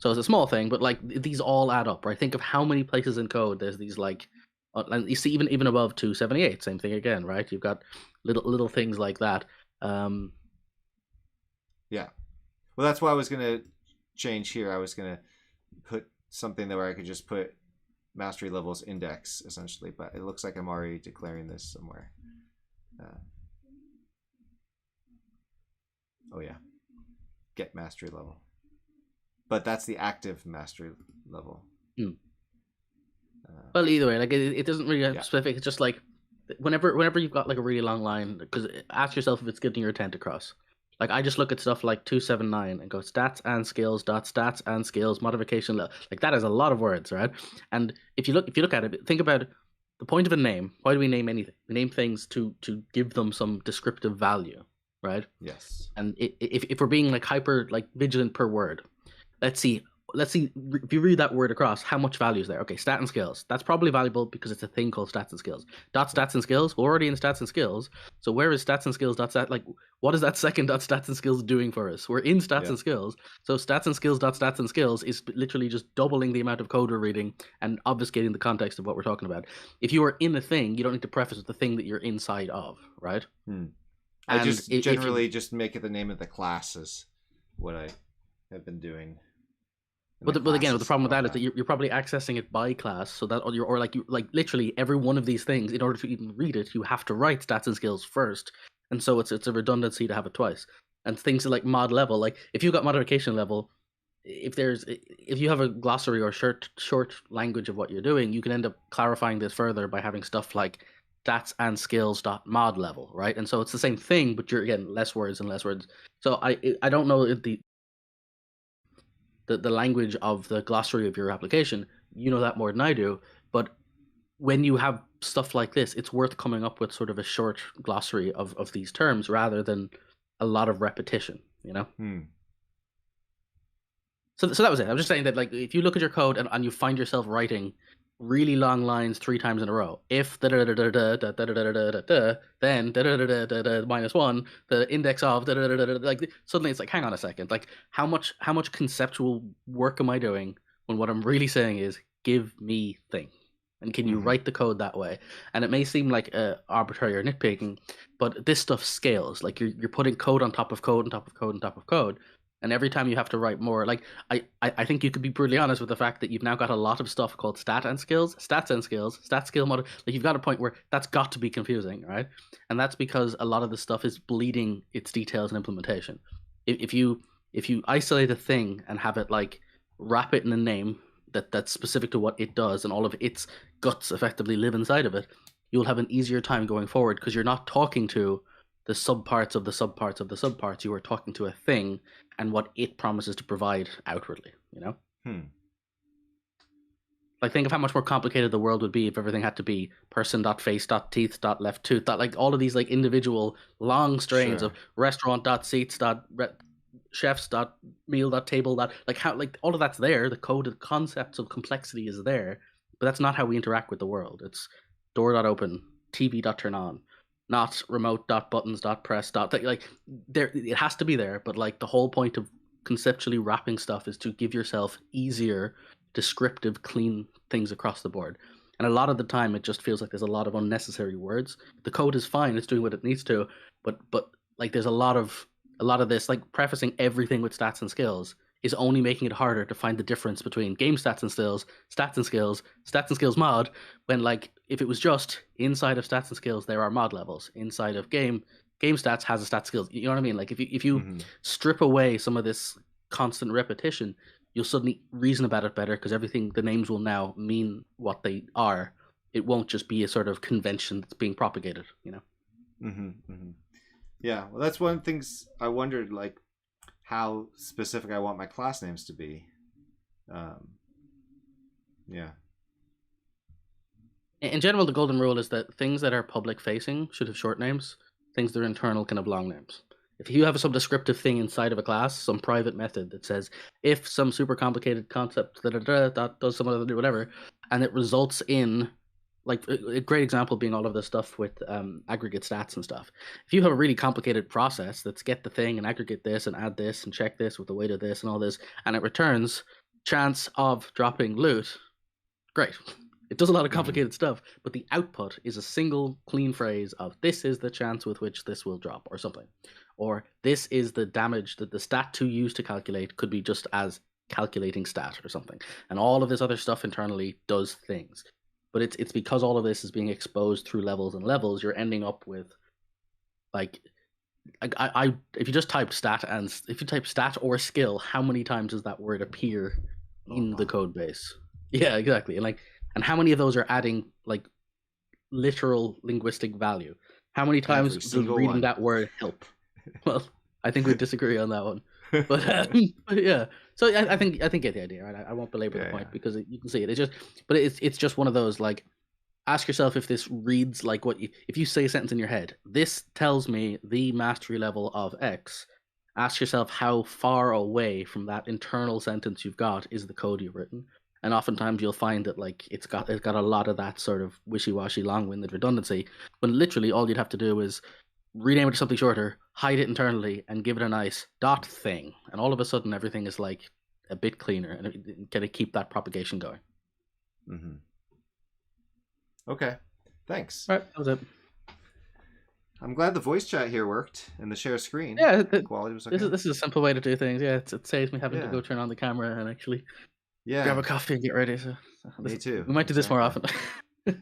So it's a small thing, but like these all add up, right? Think of how many places in code there's these like, and you see even above 278, same thing again, right? You've got little things like that. Yeah. Well, that's why I was gonna change here. I was gonna put something there where I could just put mastery levels index essentially, but it looks like I'm already declaring this somewhere. Oh yeah, get mastery level. But that's the active mastery level. Well, either way, like it doesn't really have Yeah. specific. It's just like whenever you've got like a really long line, because ask yourself if it's getting your intent across. Like I just look at stuff like 279 and go stats and skills dot stats and skills modification. Like that is a lot of words, right? And if you look at it, think about the point of a name. Why do we name anything? We name things to give them some descriptive value, right? Yes. And if we're being like hyper like vigilant per word, let's see if you read that word across, how much value is there? Okay, stat and skills. That's probably valuable because it's a thing called stats and skills. Dot stats and skills. We're already in stats and skills. So where is stats and skills dot stat? Like, what is that second dot stats and skills doing for us? We're in stats and skills. So stats and skills dot stats and skills is literally just doubling the amount of code we're reading and obfuscating the context of what we're talking about. If you are in a thing, you don't need to preface with the thing that you're inside of, right? I just generally just make it the name of the class is what I have been doing. But again, the problem with that is that you're probably accessing it by class, so that or like literally every one of these things, in order to even read it, you have to write stats and skills first, and so it's a redundancy to have it twice. And things like mod level, like if you've got modification level, if you have a glossary or short language of what you're doing, you can end up clarifying this further by having stuff like stats and skills dot mod level, right? And so it's the same thing, but you're again less words and less words. So I don't know if the language of the glossary of your application, you know that more than I do. But when you have stuff like this, it's worth coming up with sort of a short glossary of these terms rather than a lot of repetition, you know? So that was it. I'm just saying that, like, if you look at your code and you find yourself writing really long lines 3 times in a row, if then -1, the index of like suddenly it's like, hang on a second, like how much conceptual work am I doing when what I'm really saying is give me thing, and can you write the code that way? And it may seem like arbitrary or nitpicking, but this stuff scales. Like you're putting code on top of code on top of code on top of code. And every time you have to write more, like I think you could be brutally honest with the fact that you've now got a lot of stuff called stats and skills, stat skill model. Like you've got a point where that's got to be confusing, right? And that's because a lot of the stuff is bleeding its details and implementation. If you isolate a thing and have it like wrap it in a name that's specific to what it does and all of its guts effectively live inside of it, you'll have an easier time going forward because you're not talking to the subparts of the subparts of the subparts. You are talking to a thing and what it promises to provide outwardly, you know? Like, think of how much more complicated the world would be if everything had to be person.face.teeth.left tooth. Like all of these like individual long strains of restaurant.seats. Chefs.meal.table. Like how like all of that's there. The code, the concepts of complexity is there, but that's not how we interact with the world. It's door.open, TV.turn on, not remote.buttons.press. Like there, it has to be there. But like the whole point of conceptually wrapping stuff is to give yourself easier, descriptive, clean things across the board. And a lot of the time, it just feels like there's a lot of unnecessary words. The code is fine; it's doing what it needs to. But like there's a lot of this, like prefacing everything with stats and skills is only making it harder to find the difference between game stats and skills, stats and skills mod, when like if it was just inside of stats and skills there are mod levels, inside of game stats has a stat skills. You know what I mean? Like if you strip away some of this constant repetition, you'll suddenly reason about it better because everything, the names will now mean what they are. It won't just be a sort of convention that's being propagated, you know? Yeah, well, that's one of the things I wondered, like how specific I want my class names to be. Yeah. In general, the golden rule is that things that are public facing should have short names. Things that are internal can have long names. If you have some descriptive thing inside of a class, some private method that says if some super complicated concept that does some other whatever, and it results in, like a great example being all of this stuff with aggregate stats and stuff. If you have a really complicated process that's get the thing and aggregate this and add this and check this with the weight of this and all this, and it returns chance of dropping loot, great. It does a lot of complicated stuff, but the output is a single clean phrase of this is the chance with which this will drop or something. Or this is the damage that the stat to use to calculate could be just as calculating stat or something. And all of this other stuff internally does things. But it's because all of this is being exposed through levels and levels, you're ending up with like I if you just type stat and if you type stat or skill, how many times does that word appear in the code base? Yeah, exactly. And like And how many of those are adding like literal linguistic value? How many times Every does single reading one. that word help? Well, I think we disagree on that one. But yeah. So I think get the idea, right? I won't belabor the Yeah, point yeah. because you can see it. It's just, but it's just one of those like, ask yourself if this reads like what you, if you say a sentence in your head, this tells me the mastery level of X. Ask yourself how far away from that internal sentence you've got is the code you've written. And oftentimes you'll find that like it's got a lot of that sort of wishy-washy, long-winded redundancy. When literally all you'd have to do is rename it to something shorter, hide it internally, and give it a nice dot thing. And all of a sudden everything is like a bit cleaner and it can keep that propagation going. Mm-hmm. Okay, thanks. Right, that was it. I'm glad the voice chat here worked and the share screen. Yeah, Quality was okay. this is a simple way to do things. Yeah, it saves me having to Yeah. go turn on the camera and actually Yeah. grab a coffee and get ready. So Me too. We might do this more often.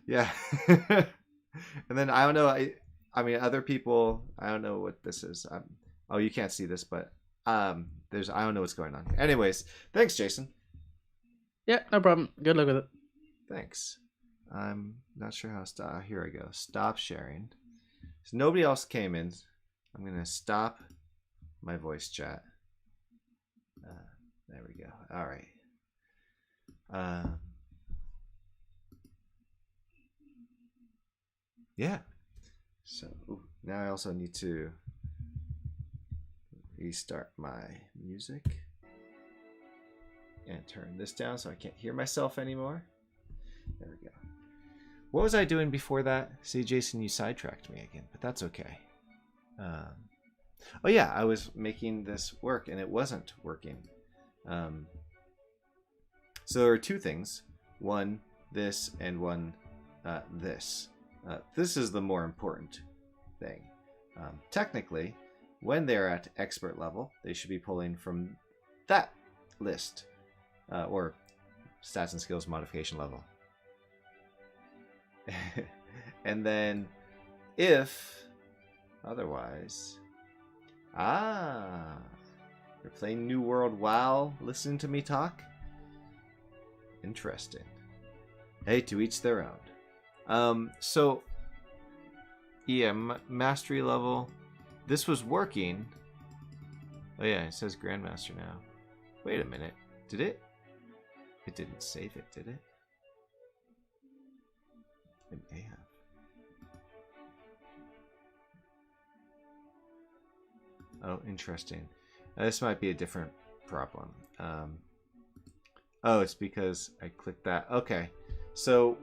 Yeah. And then I don't know. I mean, other people. I don't know what this is. Oh, you can't see this, but there's. I don't know what's going on here. Anyways, thanks, Jason. Yeah, no problem. Good luck with it. Thanks. I'm not sure how to stop. Here I go. Stop sharing. So nobody else came in. I'm gonna stop my voice chat. There we go. All right. Yeah. So now I also need to restart my music and turn this down so I can't hear myself anymore. There we go. What was I doing before that? See, Jason, you sidetracked me again, but that's okay. Oh yeah, I was making this work and it wasn't working. So there are two things. One, this, and one, this. This is the more important thing. Technically, when they're at expert level, they should be pulling from that list, or stats and skills modification level. And then if otherwise, you're playing New World while listening to me talk? Interesting. Hey, to each their own. So yeah, mastery level. This was working. Oh yeah, it says Grandmaster now. Wait a minute. Did it? It didn't save it, did it? It may have. Oh, interesting. This might be a different problem. Oh, it's because I clicked that. Okay. So,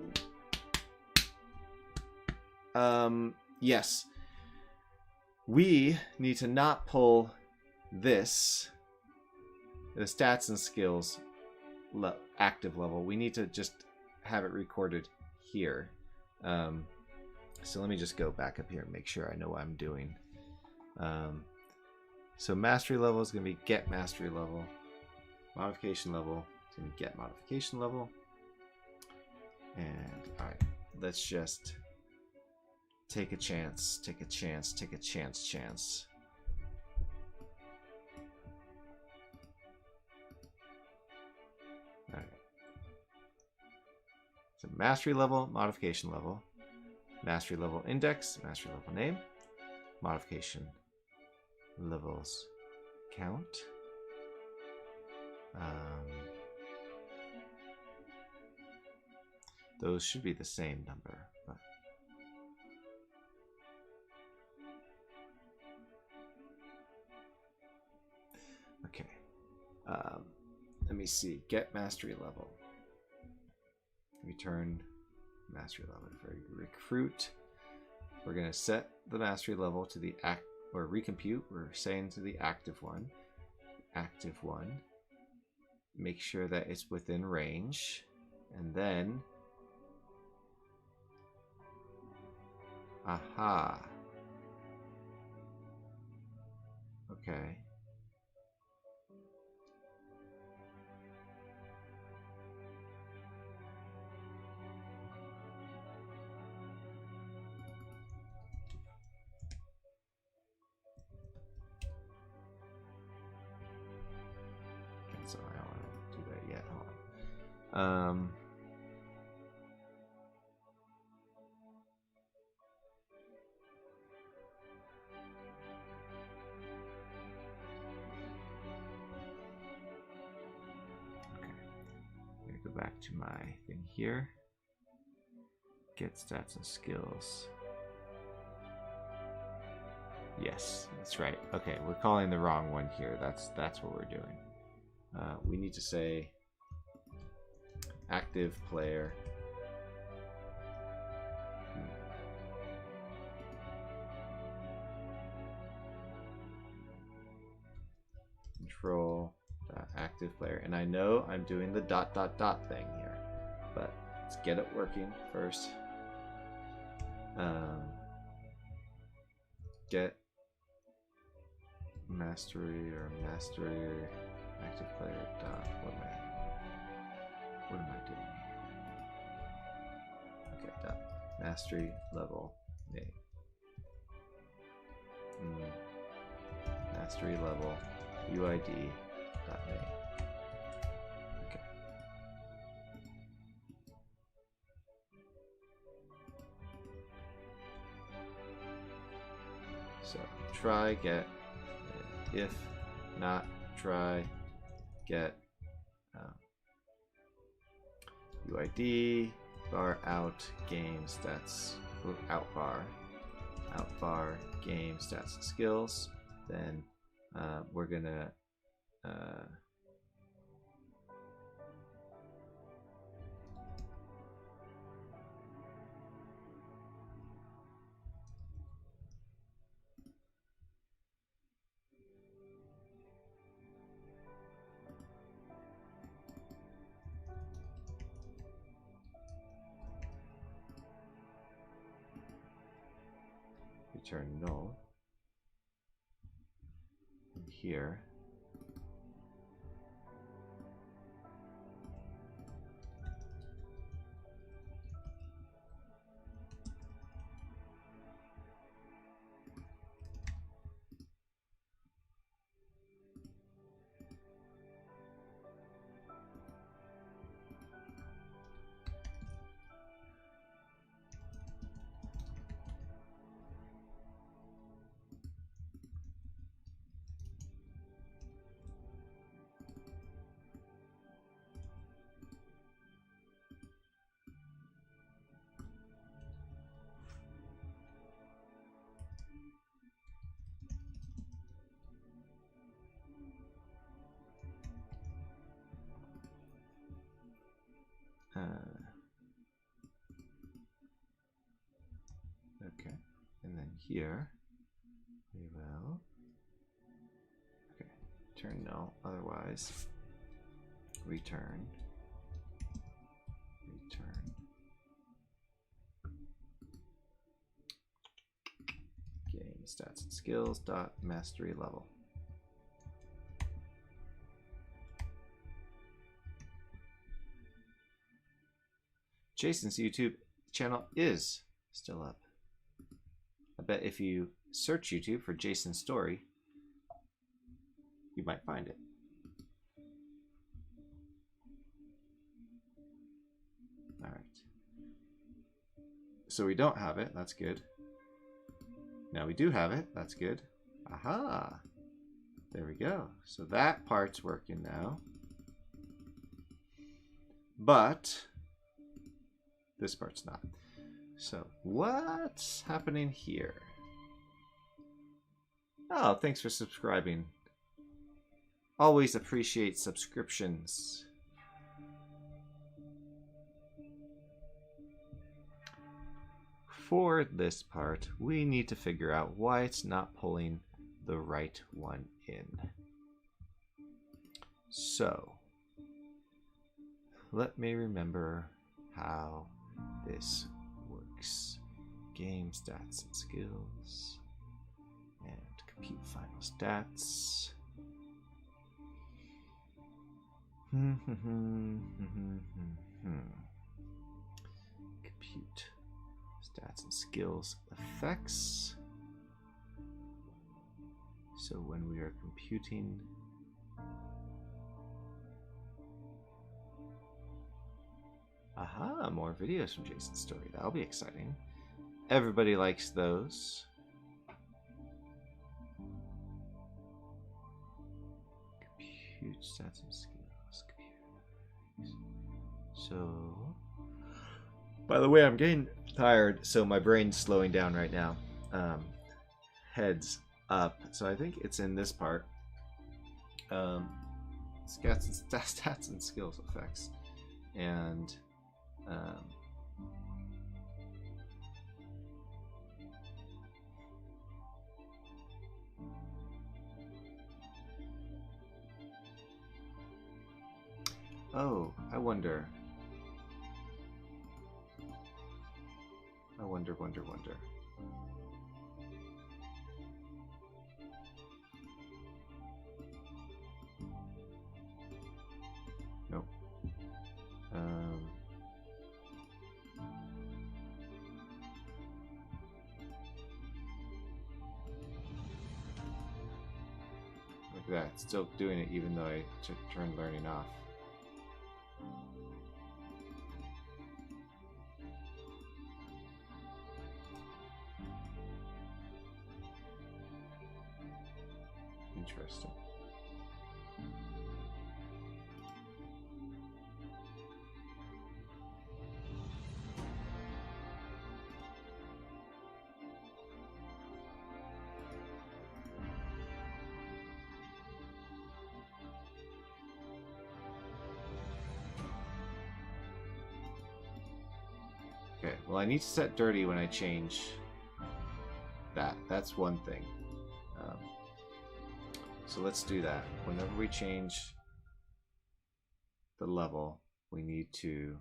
yes. We need to not pull this, the stats and skills active level. We need to just have it recorded here. So let me just go back up here and make sure I know what I'm doing. So mastery level is going to be get mastery level. Modification level is going to be get modification level. And alright, let's just take a chance, take a chance, take a chance. Alright. So mastery level, modification level. Mastery level index, mastery level name. Modification levels count. Those should be the same number, but okay. Let me see. Get mastery level. Return mastery level for recruit. We're gonna set the mastery level to the or recompute. We're saying to the active one. Active one. Make sure that it's within range, and then aha. Okay. So I don't want to do that yet. Hold on. back to my thing here. Get stats and skills. Yes, that's right. Okay, we're calling the wrong one here. That's what we're doing. We need to say active player. Control active player, and I know I'm doing the ... thing here, but let's get it working first. Get mastery or active player dot. What am I doing here? Okay, dot mastery level name. Mastery level UID dot name. Okay. So try get, if not try get UID bar out game stats out bar game stats and skills. Then we're gonna return null here. Okay, and then here we will return null, otherwise return game stats and skills dot mastery level. Jason's YouTube channel is still up. I bet if you search YouTube for Jason Storey, you might find it. All right. So we don't have it. That's good. Now we do have it. That's good. Aha. There we go. So that part's working now. But this part's not. So what's happening here? Oh, thanks for subscribing. Always appreciate subscriptions. For this part, we need to figure out why it's not pulling the right one in. So, let me remember how this works. Game stats and skills, and compute final stats. Compute stats and skills effects. So when we are computing aha, more videos from Jason Storey. That'll be exciting. Everybody likes those. Compute stats and skills. So, by the way, I'm getting tired, so my brain's slowing down right now. Heads up. So I think it's in this part. Stats and skills effects. And oh, I wonder. Wonder. Nope. Look at that. It's still doing it even though I turned learning off. Interesting. Okay, well I need to set dirty when I change that. That's one thing. So let's do that. Whenever we change the level, we need to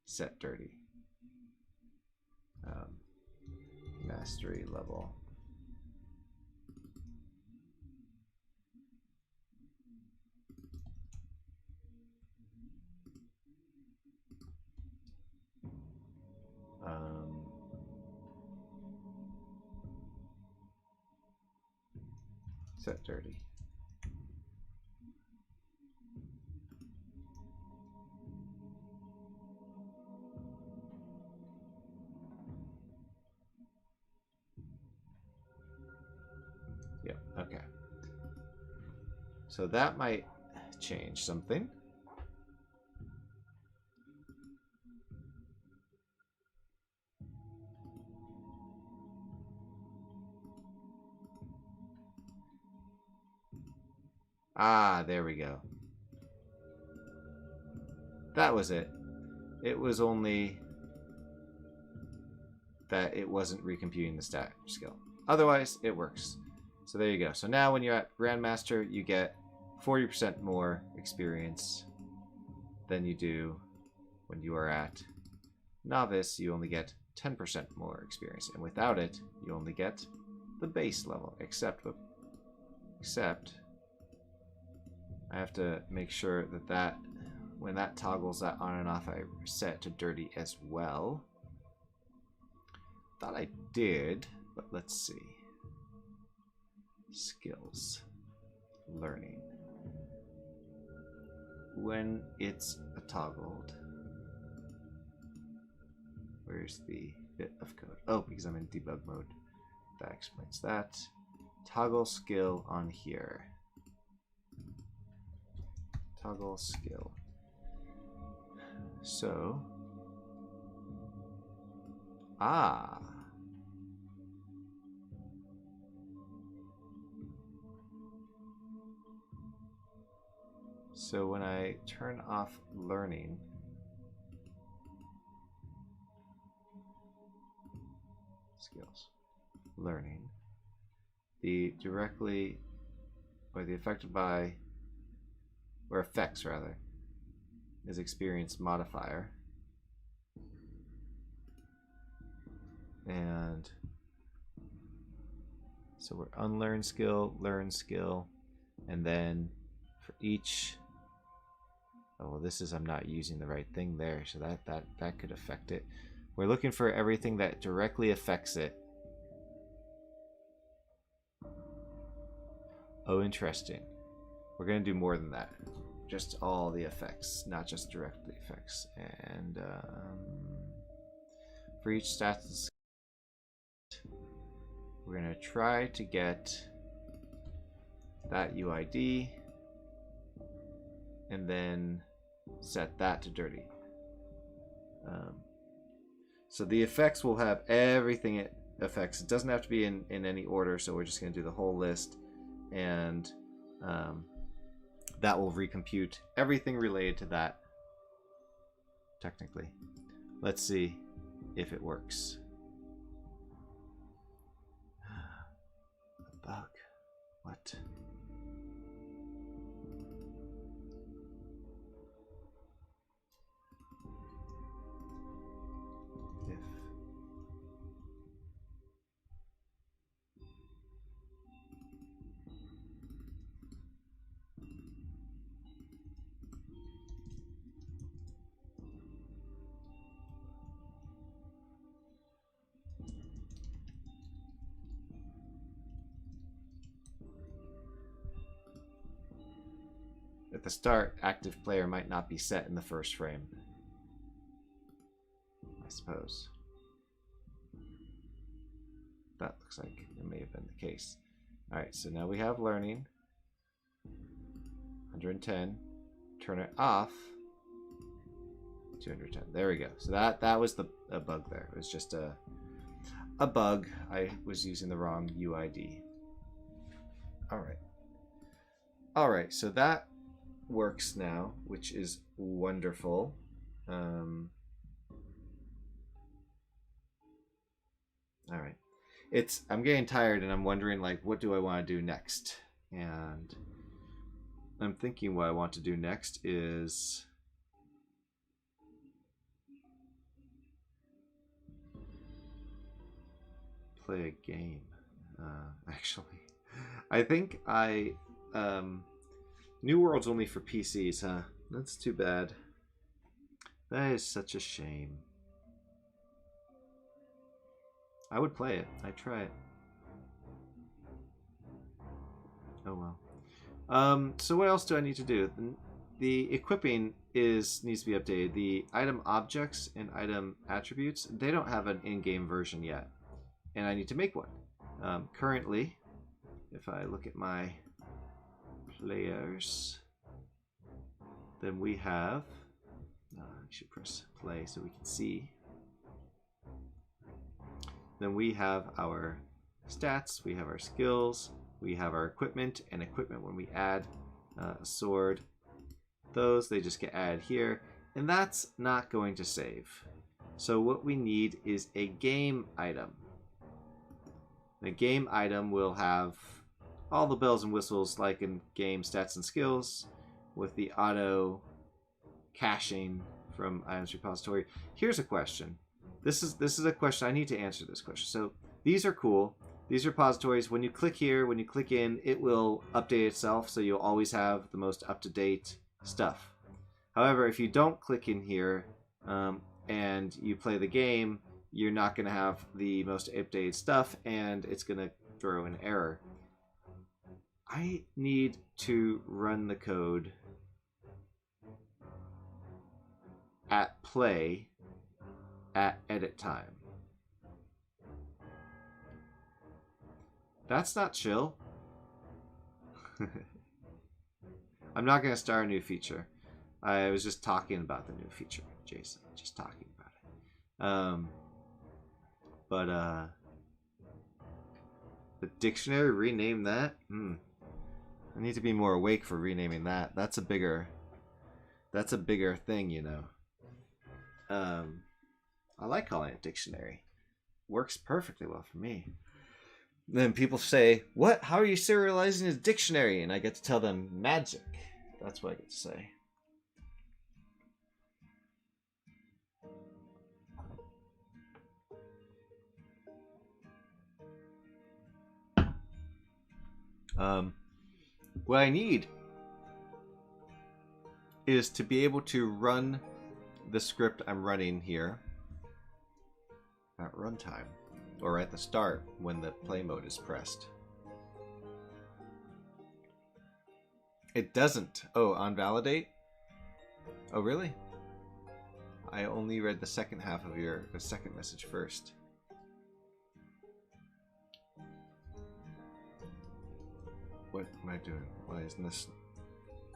set dirty. Mastery level. Set dirty. Yep, okay. So that might change something. Ah, there we go. That was it. It was only that it wasn't recomputing the stat skill. Otherwise, it works. So there you go. So now when you're at Grandmaster, you get 40% more experience than you do when you are at Novice. You only get 10% more experience. And without it, you only get the base level. Except I have to make sure that when that toggles that on and off, I set to dirty as well. Thought I did, but let's see. Skills. Learning. When it's toggled. Where's the bit of code? Oh, because I'm in debug mode. That explains that. Toggle skill on here. Toggle skill. So. Ah. So when I turn off learning, skills, learning, the directly, or the affected by, or effects rather, is experience modifier. And so we're unlearn skill, learn skill, and then for each, oh well, this is, I'm not using the right thing there, so that could affect it. We're looking for everything that directly affects it. Oh, interesting. We're gonna do more than that. Just all the effects, not just directly effects. And for each stats, we're gonna try to get that UID and then set that to dirty. So the effects will have everything it affects. It doesn't have to be in any order, so we're just going to do the whole list, and that will recompute everything related to that, technically. Let's see if it works. A bug. What? If at the start, active player might not be set in the first frame, I suppose. That looks like it may have been the case. Alright, so now we have learning. 110. Turn it off. 210. There we go. So that was a bug there. It was just a bug. I was using the wrong UID. Alright. Alright, so that works now, which is wonderful. Alright. I'm getting tired and I'm wondering, like, what do I want to do next? And I'm thinking what I want to do next is play a game. Actually, I think New World's only for PCs, huh? That's too bad. That is such a shame. I would play it. I'd try it. Oh well. So what else do I need to do? The equipping needs to be updated. The item objects and item attributes, they don't have an in-game version yet, and I need to make one. Currently, if I look at my players, then we have. I should press play so we can see. Then we have our stats, we have our skills, we have our equipment, and equipment when we add a sword. Those, they just get added here, and that's not going to save. So what we need is a game item. The game item will have all the bells and whistles like in game stats and skills with the auto caching from items repository. Here's a question. This is a question. I need to answer this question. So these are cool. These repositories, when you click here, when you click in, it will update itself, so you'll always have the most up-to-date stuff. However, if you don't click in here and you play the game, you're not going to have the most updated stuff, and it's going to throw an error. I need to run the code at play at edit time. That's not chill. I'm not going to start a new feature. I was just talking about the new feature, Jason. Just talking about it. The dictionary, rename that? I need to be more awake for renaming that. That's a bigger thing, you know. I like calling it dictionary. Works perfectly well for me. Then people say, "What? How are you serializing a dictionary?" And I get to tell them magic. That's what I get to say. What I need is to be able to run the script I'm running here at runtime, or at the start when the play mode is pressed. It doesn't. Oh, on validate? Oh, really? I only read the second half of your second message first. What am I doing? Why isn't this?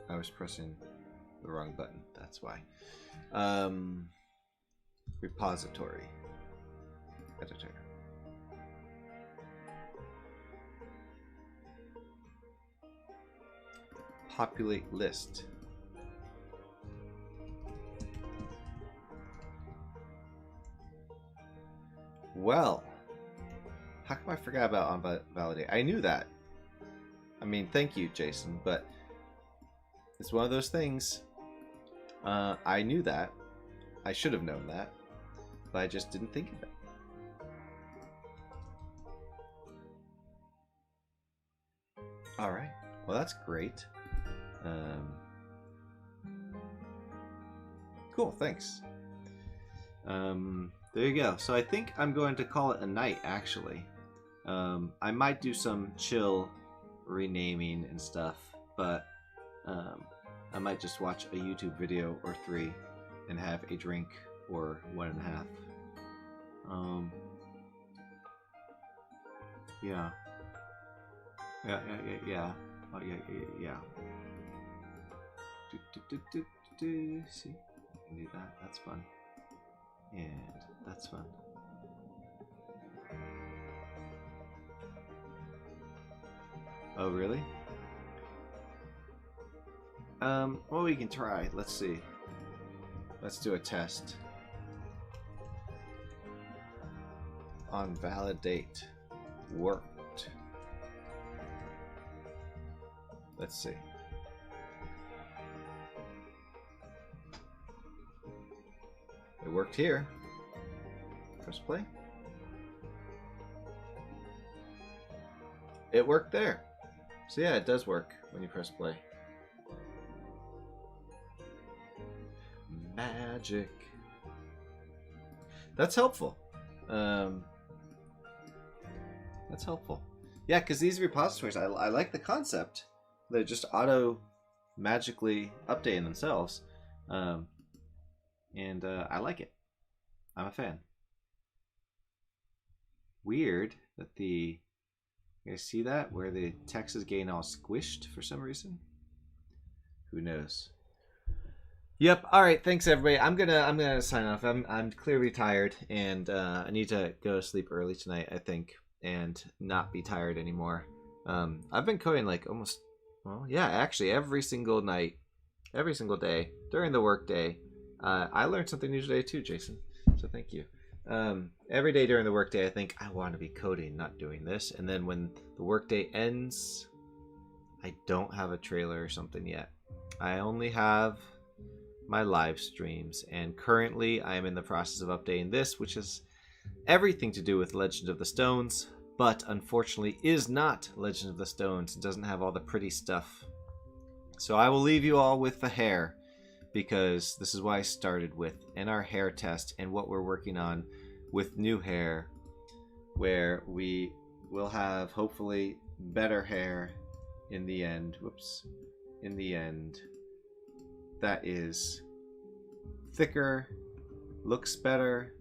I was pressing the wrong button. That's why. Repository. editor. Populate list. Well, how come I forgot about validate? I knew that. I mean, thank you, Jason, but it's one of those things. I knew that. I should have known that, but I just didn't think of it. All right. Well, that's great. Cool. Thanks. There you go. So I think I'm going to call it a night, actually. I might do some chill renaming and stuff, but I might just watch a YouTube video or 3 and have a drink or 1.5. Yeah. Yeah. Oh, yeah. See? I can do that. That's fun. And that's fun. Oh, really? Well, we can try. Let's see. Let's do a test. On validate. Worked. Let's see. It worked here. Press play. It worked there. So yeah, it does work when you press play. Magic. That's helpful. That's helpful. Yeah, because these repositories, I like the concept. They're just auto magically updating themselves. And I like it. I'm a fan. Weird that you guys see that? Where the text is getting all squished for some reason? Who knows? Yep. All right. Thanks, everybody. I'm gonna sign off. I'm clearly tired, and I need to go to sleep early tonight, I think, and not be tired anymore. I've been coding like almost, well, yeah, actually every single night, every single day during the workday. I learned something new today too, Jason. So thank you. Every day during the workday, I think I want to be coding, not doing this. And then when the workday ends, I don't have a trailer or something yet. I only have my live streams, and currently I am in the process of updating this, which is everything to do with Legend of the Stones, but unfortunately is not Legend of the Stones. It doesn't have all the pretty stuff. So I will leave you all with the hair, because this is what I started with in our hair test and what we're working on with new hair, where we will have hopefully better hair in the end. Whoops. In the end, that is thicker, looks better,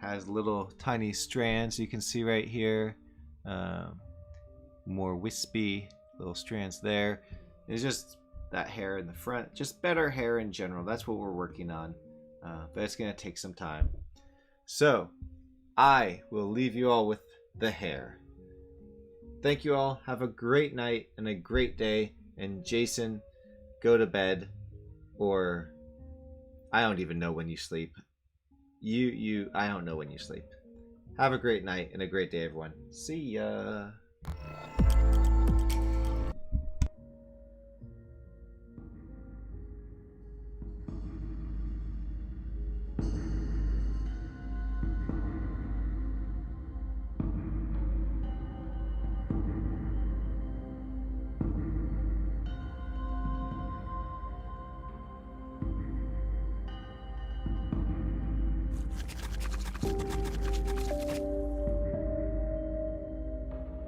has little tiny strands you can see right here, more wispy little strands there. It's just that hair in the front, just better hair in general. That's what we're working on, but it's gonna take some time. So I will leave you all with the hair. Thank you all. Have a great night and a great day. And Jason, go to bed, or I don't even know when you sleep. I don't know when you sleep. Have a great night and a great day, everyone. See ya.